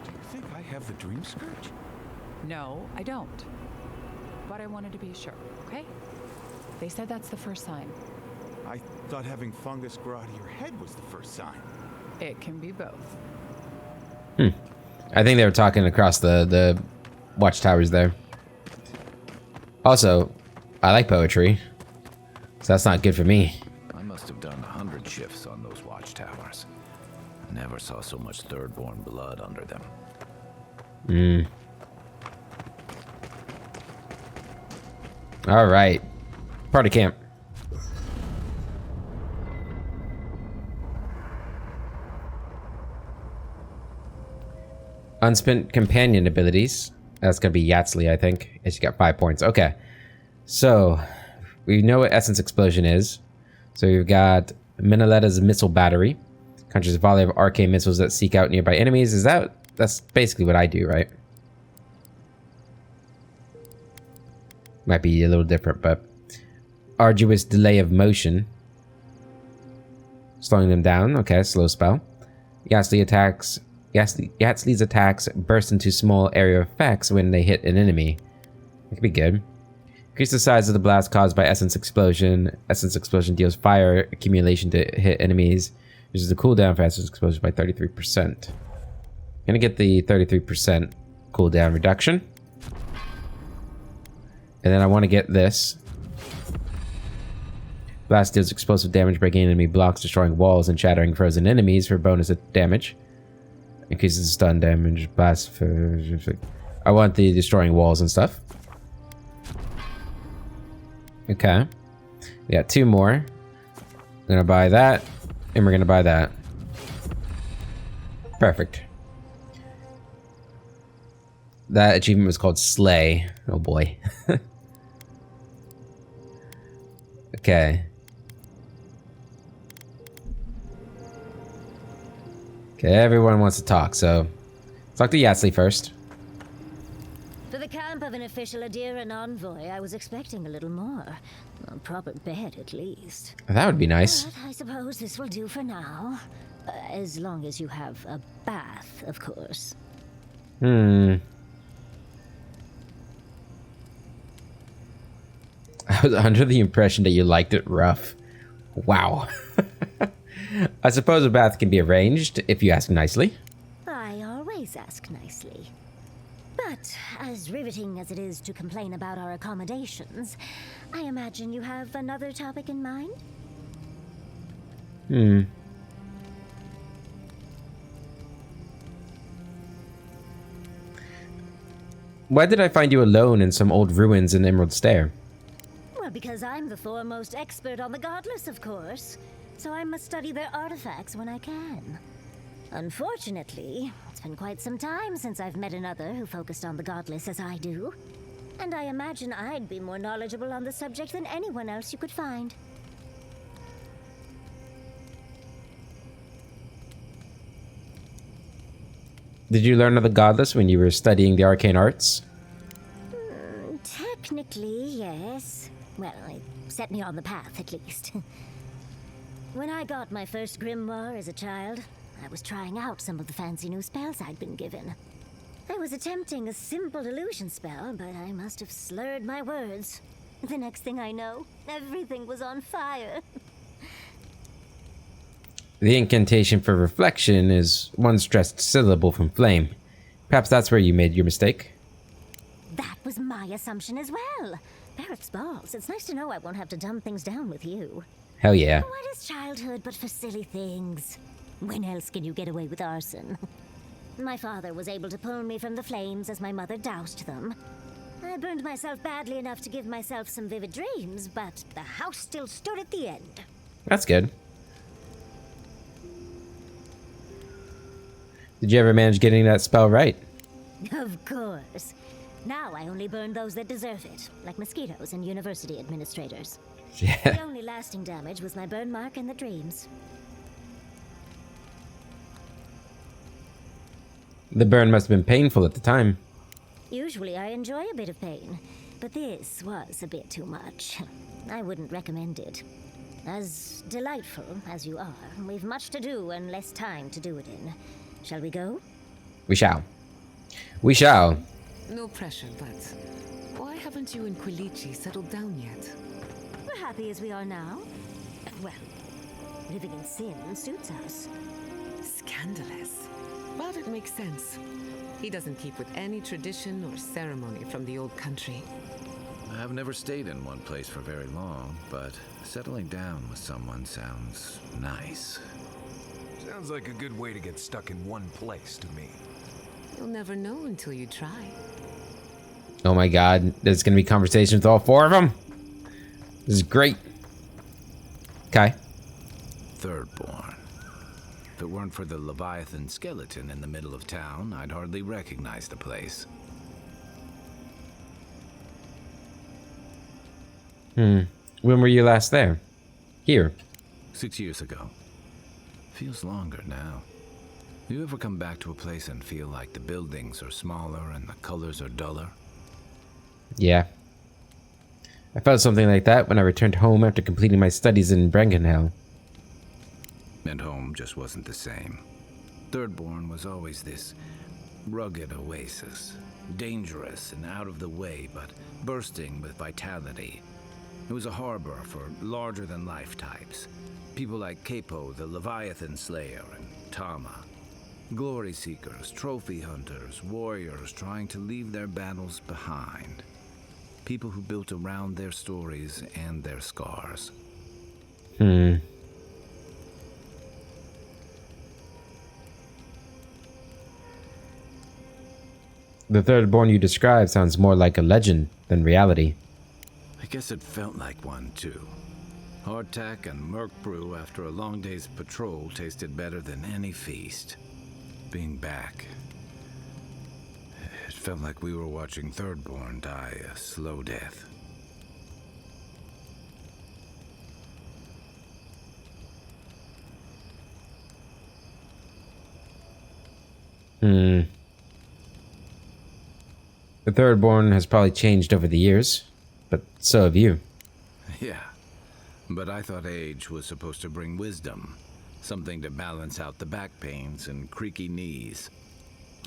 Do you think I have the dream scourge? No, I don't. But I wanted to be sure, okay? They said that's the first sign. I thought having fungus grow out of your head was the first sign. It can be both. I think they were talking across the watchtowers there. Also, I like poetry, so that's not good for me. I must have done 100 shifts on those watchtowers. Never saw so much Thirdborn blood under them. Alright. Party camp. Unspent companion abilities. That's going to be Yatsli, I think. And she got 5 points. Okay. So, we know what Essence Explosion is. So we've got Minaletta's Missile Battery. Conjures a volley of arcane missiles that seek out nearby enemies. That's basically what I do, right? Might be a little different, but... Arduous Delay of Motion. Slowing them down. Okay, slow spell. Yatsli's attacks burst into small area effects when they hit an enemy. That could be good. Increase the size of the blast caused by Essence Explosion. Essence Explosion deals fire accumulation to hit enemies. Reduces the cooldown for Essence Explosion by 33%. I'm gonna get the 33% cooldown reduction. And then I want to get this. Blast deals explosive damage, breaking enemy blocks, destroying walls, and shattering frozen enemies for bonus damage. Increases stun damage, blast for... I want the destroying walls and stuff. Okay. We got 2 more. We're gonna buy that, and we're gonna buy that. Perfect. That achievement was called Slay. Oh boy. Okay. Okay, everyone wants to talk, so talk to Yatsli first. For the camp of an official Adiran envoy, I was expecting a little more. A proper bed, at least. That would be nice. But I suppose this will do for now. As long as you have a bath, of course. I was under the impression that you liked it rough. Wow. I suppose a bath can be arranged if you ask nicely. I always ask nicely. But as riveting as it is to complain about our accommodations, I imagine you have another topic in mind? Why did I find you alone in some old ruins in Emerald Stair? Well, because I'm the foremost expert on the godless, of course. So I must study their artifacts when I can. Unfortunately, it's been quite some time since I've met another who focused on the godless as I do. And I imagine I'd be more knowledgeable on the subject than anyone else you could find. Did you learn of the godless when you were studying the arcane arts? Technically, yes. Well, it set me on the path, at least. When I got my first grimoire as a child, I was trying out some of the fancy new spells I'd been given. I was attempting a simple illusion spell, but I must have slurred my words. The next thing I know, everything was on fire. The incantation for reflection is one stressed syllable from flame. Perhaps that's where you made your mistake. That was my assumption as well. Barrett's balls. It's nice to know I won't have to dumb things down with you. Hell yeah. What is childhood but for silly things? When else can you get away with arson? My father was able to pull me from the flames as my mother doused them. I burned myself badly enough to give myself some vivid dreams, but the house still stood at the end. That's good. Did you ever manage getting that spell right? Of course. Now I only burn those that deserve it, like mosquitoes and university administrators. Yeah. The only lasting damage was my burn mark and the dreams. The burn must have been painful at the time. Usually I enjoy a bit of pain, but this was a bit too much. I wouldn't recommend it. As delightful as you are, we've much to do and less time to do it in. Shall we go? We shall. We shall. No pressure, but why haven't you and Quilici settled down yet? We're happy as we are now. Well, living in sin suits us. Scandalous. But it makes sense. He doesn't keep with any tradition or ceremony from the old country. I've never stayed in one place for very long, but settling down with someone sounds nice. Sounds like a good way to get stuck in one place to me. You'll never know until you try. Oh my god, there's gonna be conversations with all four of them? This is great. Okay. Thirdborn. If it weren't for the Leviathan skeleton in the middle of town, I'd hardly recognize the place. When were you last there? Here? 6 years ago. Feels longer now. You ever come back to a place and feel like the buildings are smaller and the colors are duller? Yeah. I felt something like that when I returned home after completing my studies in Brangenhell. And home just wasn't the same. Thirdborn was always this rugged oasis. Dangerous and out of the way, but bursting with vitality. It was a harbor for larger-than-life types. People like Capo, the Leviathan Slayer, and Tama. Glory seekers, trophy hunters, warriors trying to leave their battles behind. People who built around their stories and their scars. The Thirdborn you describe sounds more like a legend than reality. I guess it felt like one, too. Hardtack and murk brew after a long day's patrol tasted better than any feast. being back. It felt like we were watching Thirdborn die a slow death. The Thirdborn has probably changed over the years, but so have you. Yeah, but I thought age was supposed to bring wisdom. Something to balance out the back pains and creaky knees.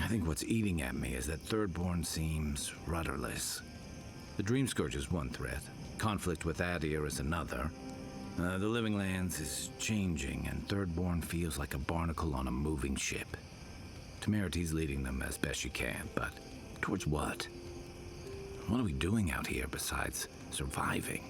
I think what's eating at me is that Thirdborn seems rudderless. The Dream Scourge is one threat. Conflict with Adir is another. The Living Lands is changing, and Thirdborn feels like a barnacle on a moving ship. Temerity's leading them as best she can, but towards what? What are we doing out here besides surviving?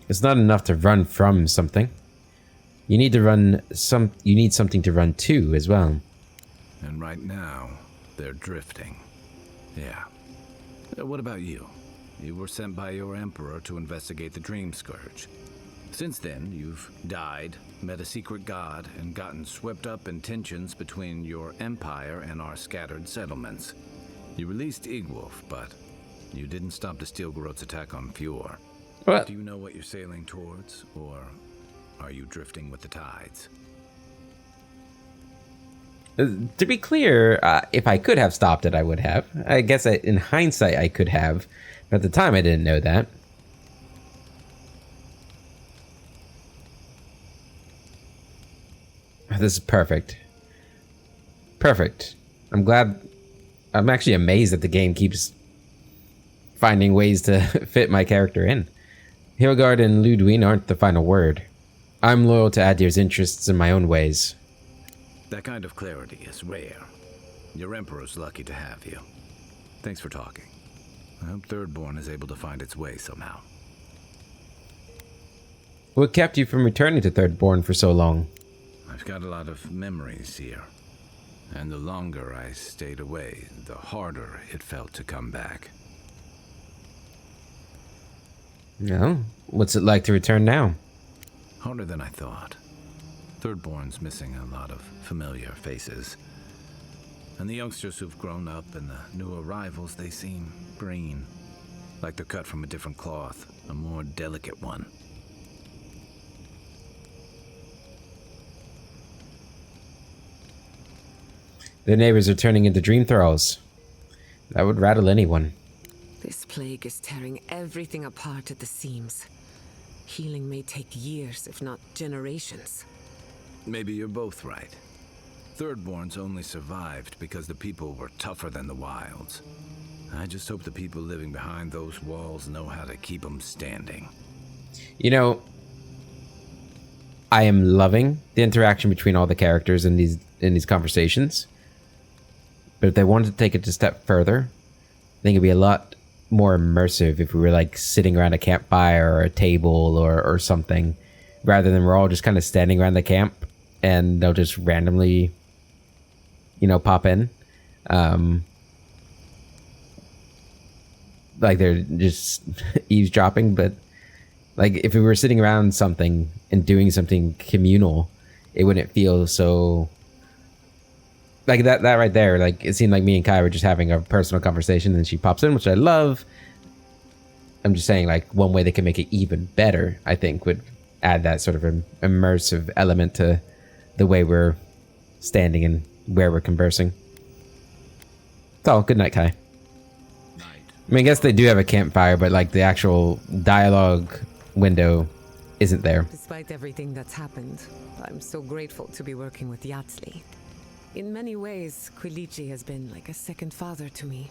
It's not enough to run from something. You need something to run to as well. And right now, they're drifting. Yeah. What about you? You were sent by your Emperor to investigate the Dream Scourge. Since then, you've died, met a secret god, and gotten swept up in tensions between your empire and our scattered settlements. You released Igwolf, but you didn't stop the Steel-Garot's attack on Fjord. What? Do you know what you're sailing towards, or are you drifting with the tides? To be clear, if I could have stopped it, I would have. I guess in hindsight, I could have. But at the time, I didn't know that. This is perfect. Perfect. I'm actually amazed that the game keeps finding ways to fit my character in. Hilgard and Ludwig aren't the final word. I'm loyal to Adir's interests in my own ways. That kind of clarity is rare. Your Emperor's lucky to have you. Thanks for talking. I hope Thirdborn is able to find its way somehow. What kept you from returning to Thirdborn for so long? I've got a lot of memories here. And the longer I stayed away, the harder it felt to come back. No? What's it like to return now? Harder than I thought. Thirdborn's missing a lot of familiar faces. And the youngsters who've grown up and the new arrivals, they seem green. Like they're cut from a different cloth, a more delicate one. Their neighbors are turning into dream thralls. That would rattle anyone. This plague is tearing everything apart at the seams. Healing may take years, if not generations. Maybe you're both right. Thirdborn's only survived because the people were tougher than the wilds. I just hope the people living behind those walls know how to keep them standing. You know, I am loving the interaction between all the characters in these conversations. But if they wanted to take it a step further, I think it'd be a lot more immersive if we were like sitting around a campfire or a table or something, rather than we're all just kind of standing around the camp and they'll just randomly, pop in. Like they're just eavesdropping, but like if we were sitting around something and doing something communal, it wouldn't feel so like that right there. Like it seemed like me and Kai were just having a personal conversation and she pops in, which I love. I'm just saying, like, one way they can make it even better, I think, would add that sort of an immersive element to the way we're standing and where we're conversing. So, good night, Kai. I mean, I guess they do have a campfire, but like the actual dialogue window isn't there. Despite everything that's happened, I'm so grateful to be working with Yatsli. In many ways, Quilichi has been like a second father to me.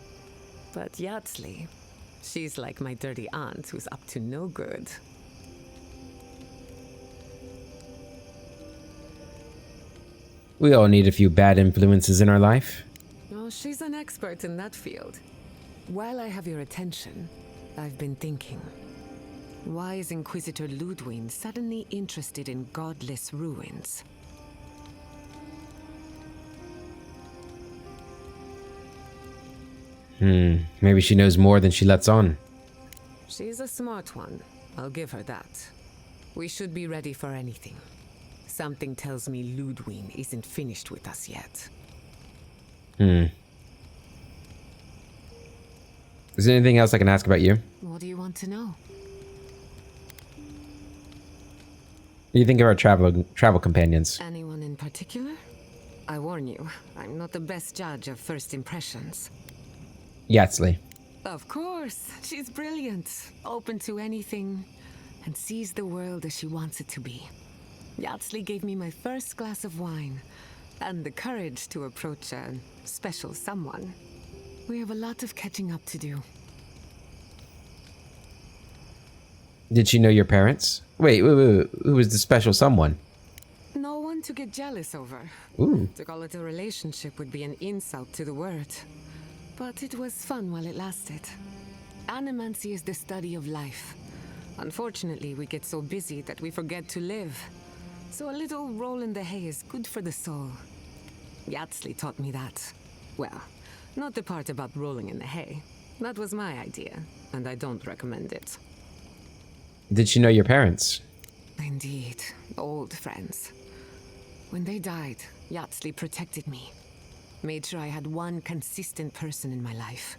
But Yatsli, she's like my dirty aunt who's up to no good. We all need a few bad influences in our life. Oh, she's an expert in that field. While I have your attention, I've been thinking. Why is Inquisitor Ludwig suddenly interested in godless ruins? Maybe she knows more than she lets on. She's a smart one. I'll give her that. We should be ready for anything. Something tells me Ludwig isn't finished with us yet. Is there anything else I can ask about you? What do you want to know? What do you think of our travel companions? Anyone in particular? I warn you, I'm not the best judge of first impressions. Yatzli. Of course, she's brilliant, open to anything, and sees the world as she wants it to be. Yatzli gave me my first glass of wine, and the courage to approach a special someone. We have a lot of catching up to do. Did she know your parents? Wait, who was the special someone? No one to get jealous over. Ooh. To call it a relationship would be an insult to the word. But it was fun while it lasted. Animancy is the study of life. Unfortunately, we get so busy that we forget to live. So a little roll in the hay is good for the soul. Yatzli taught me that. Well, not the part about rolling in the hay. That was my idea, and I don't recommend it. Did she know your parents? Indeed, old friends. When they died, Yatzli protected me. Made sure I had one consistent person in my life.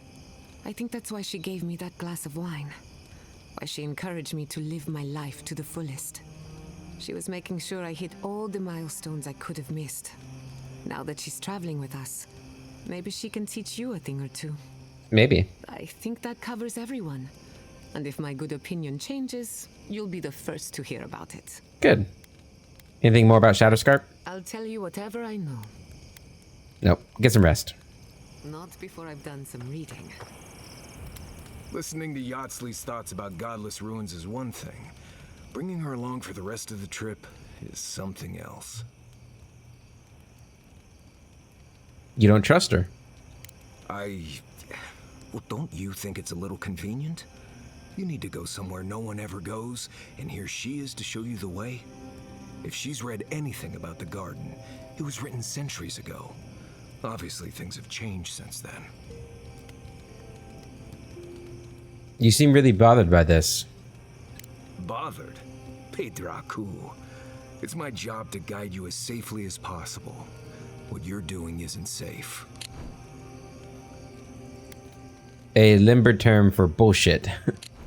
I think that's why she gave me that glass of wine. Why she encouraged me to live my life to the fullest. She was making sure I hit all the milestones I could have missed. Now that she's traveling with us, maybe she can teach you a thing or two. Maybe. I think that covers everyone. And if my good opinion changes, you'll be the first to hear about it. Good. Anything more about Shadowscarp? I'll tell you whatever I know. Nope. Get some rest. Not before I've done some reading. Listening to Yatzli's thoughts about godless ruins is one thing. Bringing her along for the rest of the trip is something else. You don't trust her? Well, don't you think it's a little convenient? You need to go somewhere no one ever goes, and here she is to show you the way. If she's read anything about the garden, it was written centuries ago. Obviously, things have changed since then. You seem really bothered by this. Bothered? Pedraku. It's my job to guide you as safely as possible. What you're doing isn't safe. A limber term for bullshit.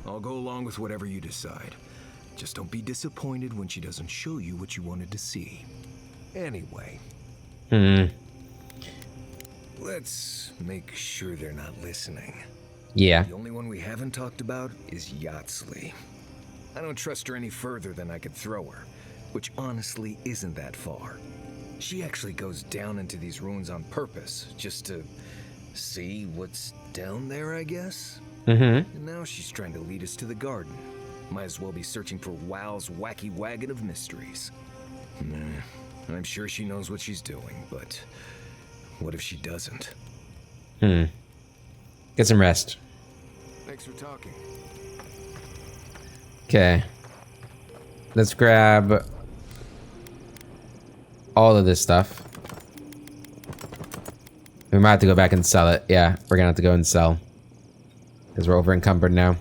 I'll go along with whatever you decide. Just don't be disappointed when she doesn't show you what you wanted to see. Anyway. Let's make sure they're not listening. Yeah. The only one we haven't talked about is Yatzli. I don't trust her any further than I could throw her, which honestly isn't that far. She actually goes down into these ruins on purpose, just to see what's down there, I guess? And now she's trying to lead us to the garden. Might as well be searching for WoW's wacky wagon of mysteries. I'm sure she knows what she's doing, but what if she doesn't? Get some rest. Thanks for talking. Okay. Let's grab all of this stuff. We might have to go back and sell it. Yeah, we're gonna have to go and sell. Because we're over encumbered now.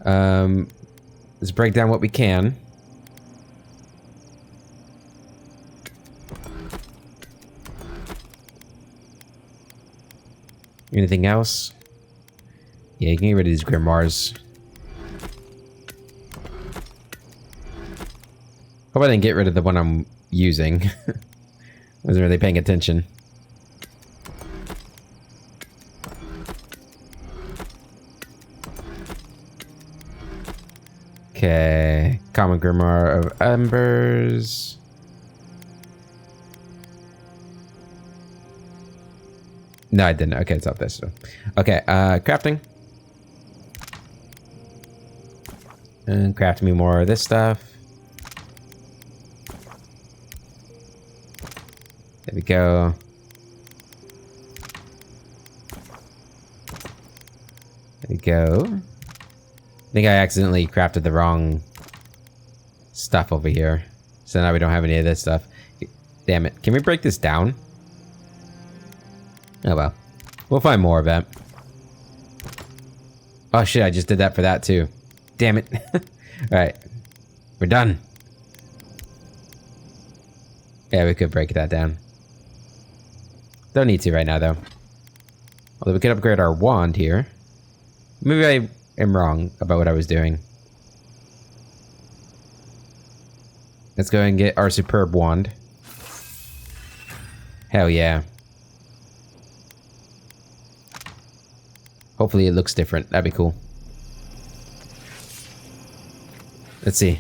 Let's break down what we can. Anything else? Yeah, you can get rid of these grimoires. Hope I didn't get rid of the one I'm using. Wasn't really paying attention. Okay, common grimoire of embers. No, I didn't. Okay, it's up there. So, okay, crafting. And craft me more of this stuff. There we go. There we go. I think I accidentally crafted the wrong stuff over here. So now we don't have any of this stuff. Damn it. Can we break this down? Oh well. We'll find more of that. Oh shit, I just did that for that too. Damn it. Alright. We're done. Yeah, we could break that down. Don't need to right now, though. Although we could upgrade our wand here. Maybe I am wrong about what I was doing. Let's go and get our superb wand. Hell yeah. Hopefully it looks different. That'd be cool. Let's see.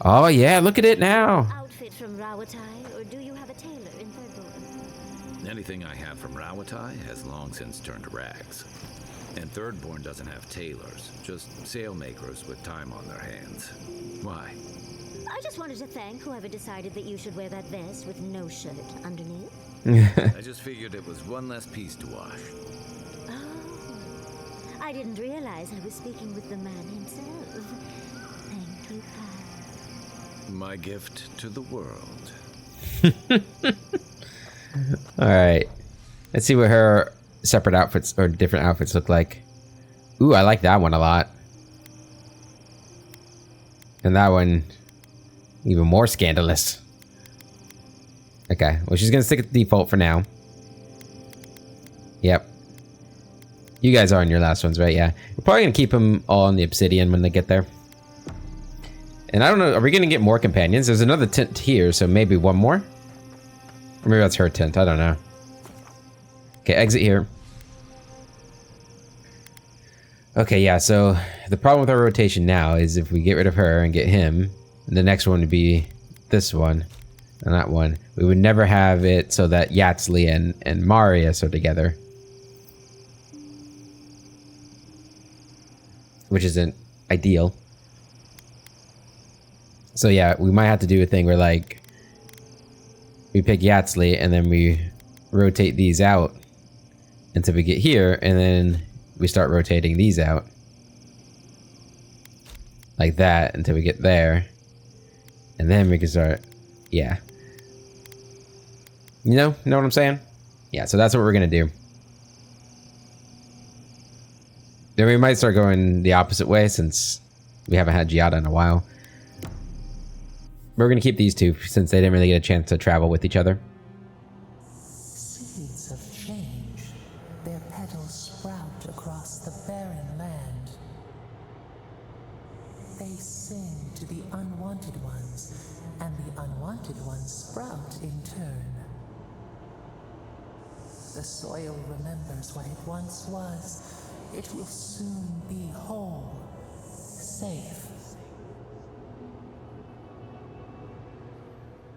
Oh yeah, look at it now. Outfit from Rawatai, or do you have a tailor in Thirdborn? Anything I have from Rawatai has long since turned to rags. And Thirdborn doesn't have tailors, just sailmakers with time on their hands. Why? I just wanted to thank whoever decided that you should wear that vest with no shirt underneath. I just figured it was one less piece to wash. Oh, I didn't realize I was speaking with the man himself. Thank you, Kyle. My gift to the world. Alright. Let's see what her separate outfits or different outfits look like. Ooh, I like that one a lot. And that one, even more scandalous. Okay, well she's gonna stick at the default for now. Yep. You guys are in your last ones, right? Yeah. We're probably gonna keep them all in the obsidian when they get there. And I don't know, are we gonna get more companions? There's another tent here, so maybe one more? Or maybe that's her tent, I don't know. Okay, exit here. Okay, yeah, so the problem with our rotation now is if we get rid of her and get him, the next one would be this one, and that one. We would never have it so that Yatzli and Marius are together. Which isn't ideal. So yeah, we might have to do a thing where like, we pick Yatzli and then we rotate these out until we get here, and then we start rotating these out. Like that until we get there. And then we can start, yeah. You know what I'm saying? Yeah, so that's what we're gonna do. Then we might start going the opposite way since we haven't had Giada in a while. We're gonna keep these two since they didn't really get a chance to travel with each other. Seeds of change, their petals sprout across the barren land. They sing to the unwanted ones, and the unwanted ones sprout in turn. The soil remembers what it once was. It will soon be whole, safe.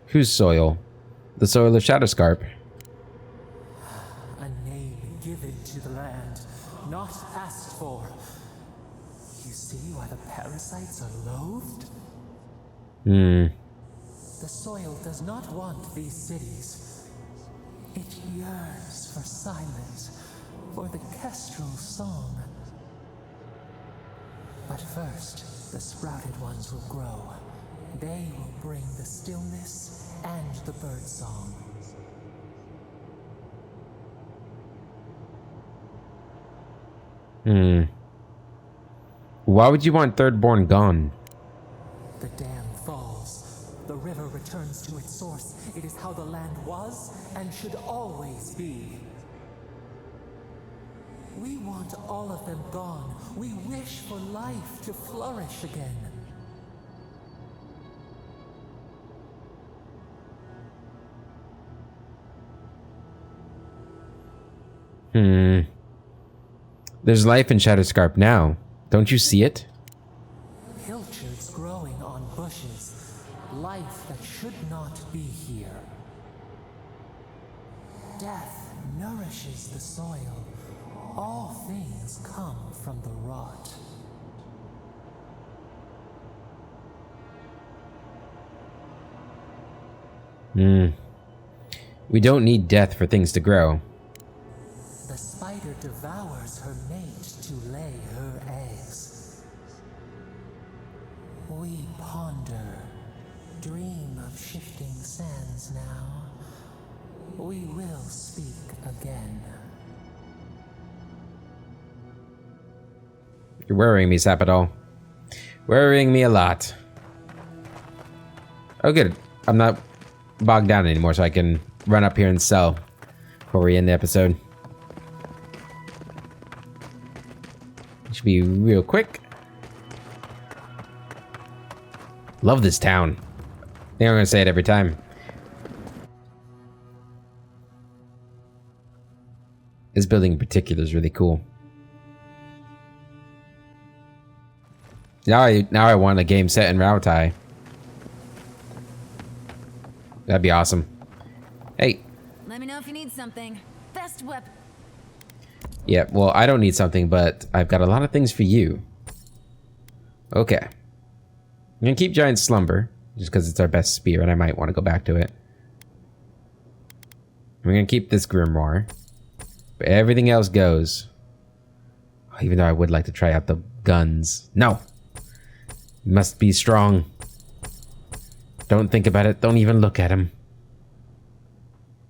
Whose soil? The soil of Shadowscarp. A name given to the land, not asked for. You see why the parasites are loathed? The soil does not want these cities. It yearns for silence, for the kestrel song. But first, the sprouted ones will grow. They will bring the stillness and the bird song. Why would you want Thirdborn gone? The dam falls. The river returns to its source. It is how the land was and should always be. We want all of them gone. We wish for life to flourish again. There's life in Shadowscarp now. Don't you see it? Pilchards growing on bushes. Life that should not be here. Death nourishes the soil. All things come from the rot. We don't need death for things to grow. The spider devours her mate to lay her eggs. We ponder, dream of shifting sands now. We will speak again. You're worrying me, Sapidol. Worrying me a lot. Oh, good. I'm not bogged down anymore, so I can run up here and sell before we end the episode. Should be real quick. Love this town. I think I'm gonna say it every time. This building in particular is really cool. Now I want a game set in Rautai. That'd be awesome. Hey. Let me know if you need something. Best weapon. Yeah, well, I don't need something, but I've got a lot of things for you. Okay. I'm gonna keep Giant Slumber, just because it's our best spear, and I might want to go back to it. I'm gonna keep this Grimoire. But everything else goes. Even though I would like to try out the guns. No! Must be strong. Don't think about it. Don't even look at him.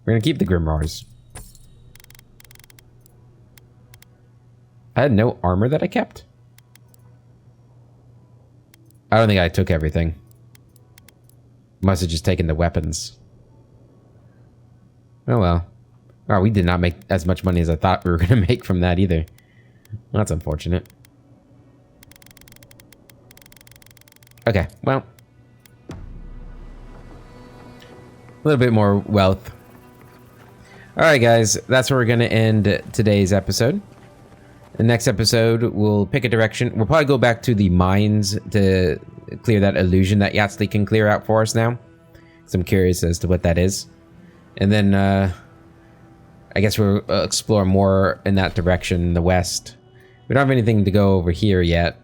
We're gonna keep the Grimoires. I had no armor that I kept. I don't think I took everything. Must have just taken the weapons. Oh well. Oh, we did not make as much money as I thought we were gonna make from that either. Well, that's unfortunate. Okay, well. A little bit more wealth. Alright guys, that's where we're gonna end today's episode. The next episode, we'll pick a direction. We'll probably go back to the mines to clear that illusion that Yatsley can clear out for us now. Because I'm curious as to what that is. And then, I guess we'll explore more in that direction, in the west. We don't have anything to go over here yet.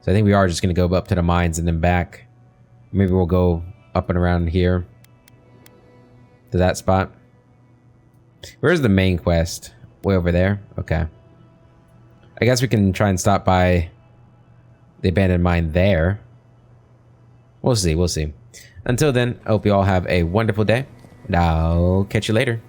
So I think we are just going to go up to the mines and then back. Maybe we'll go up and around here. To that spot. Where's the main quest? Way over there? Okay. I guess we can try and stop by the abandoned mine there. We'll see, we'll see. Until then, I hope you all have a wonderful day, and I'll catch you later.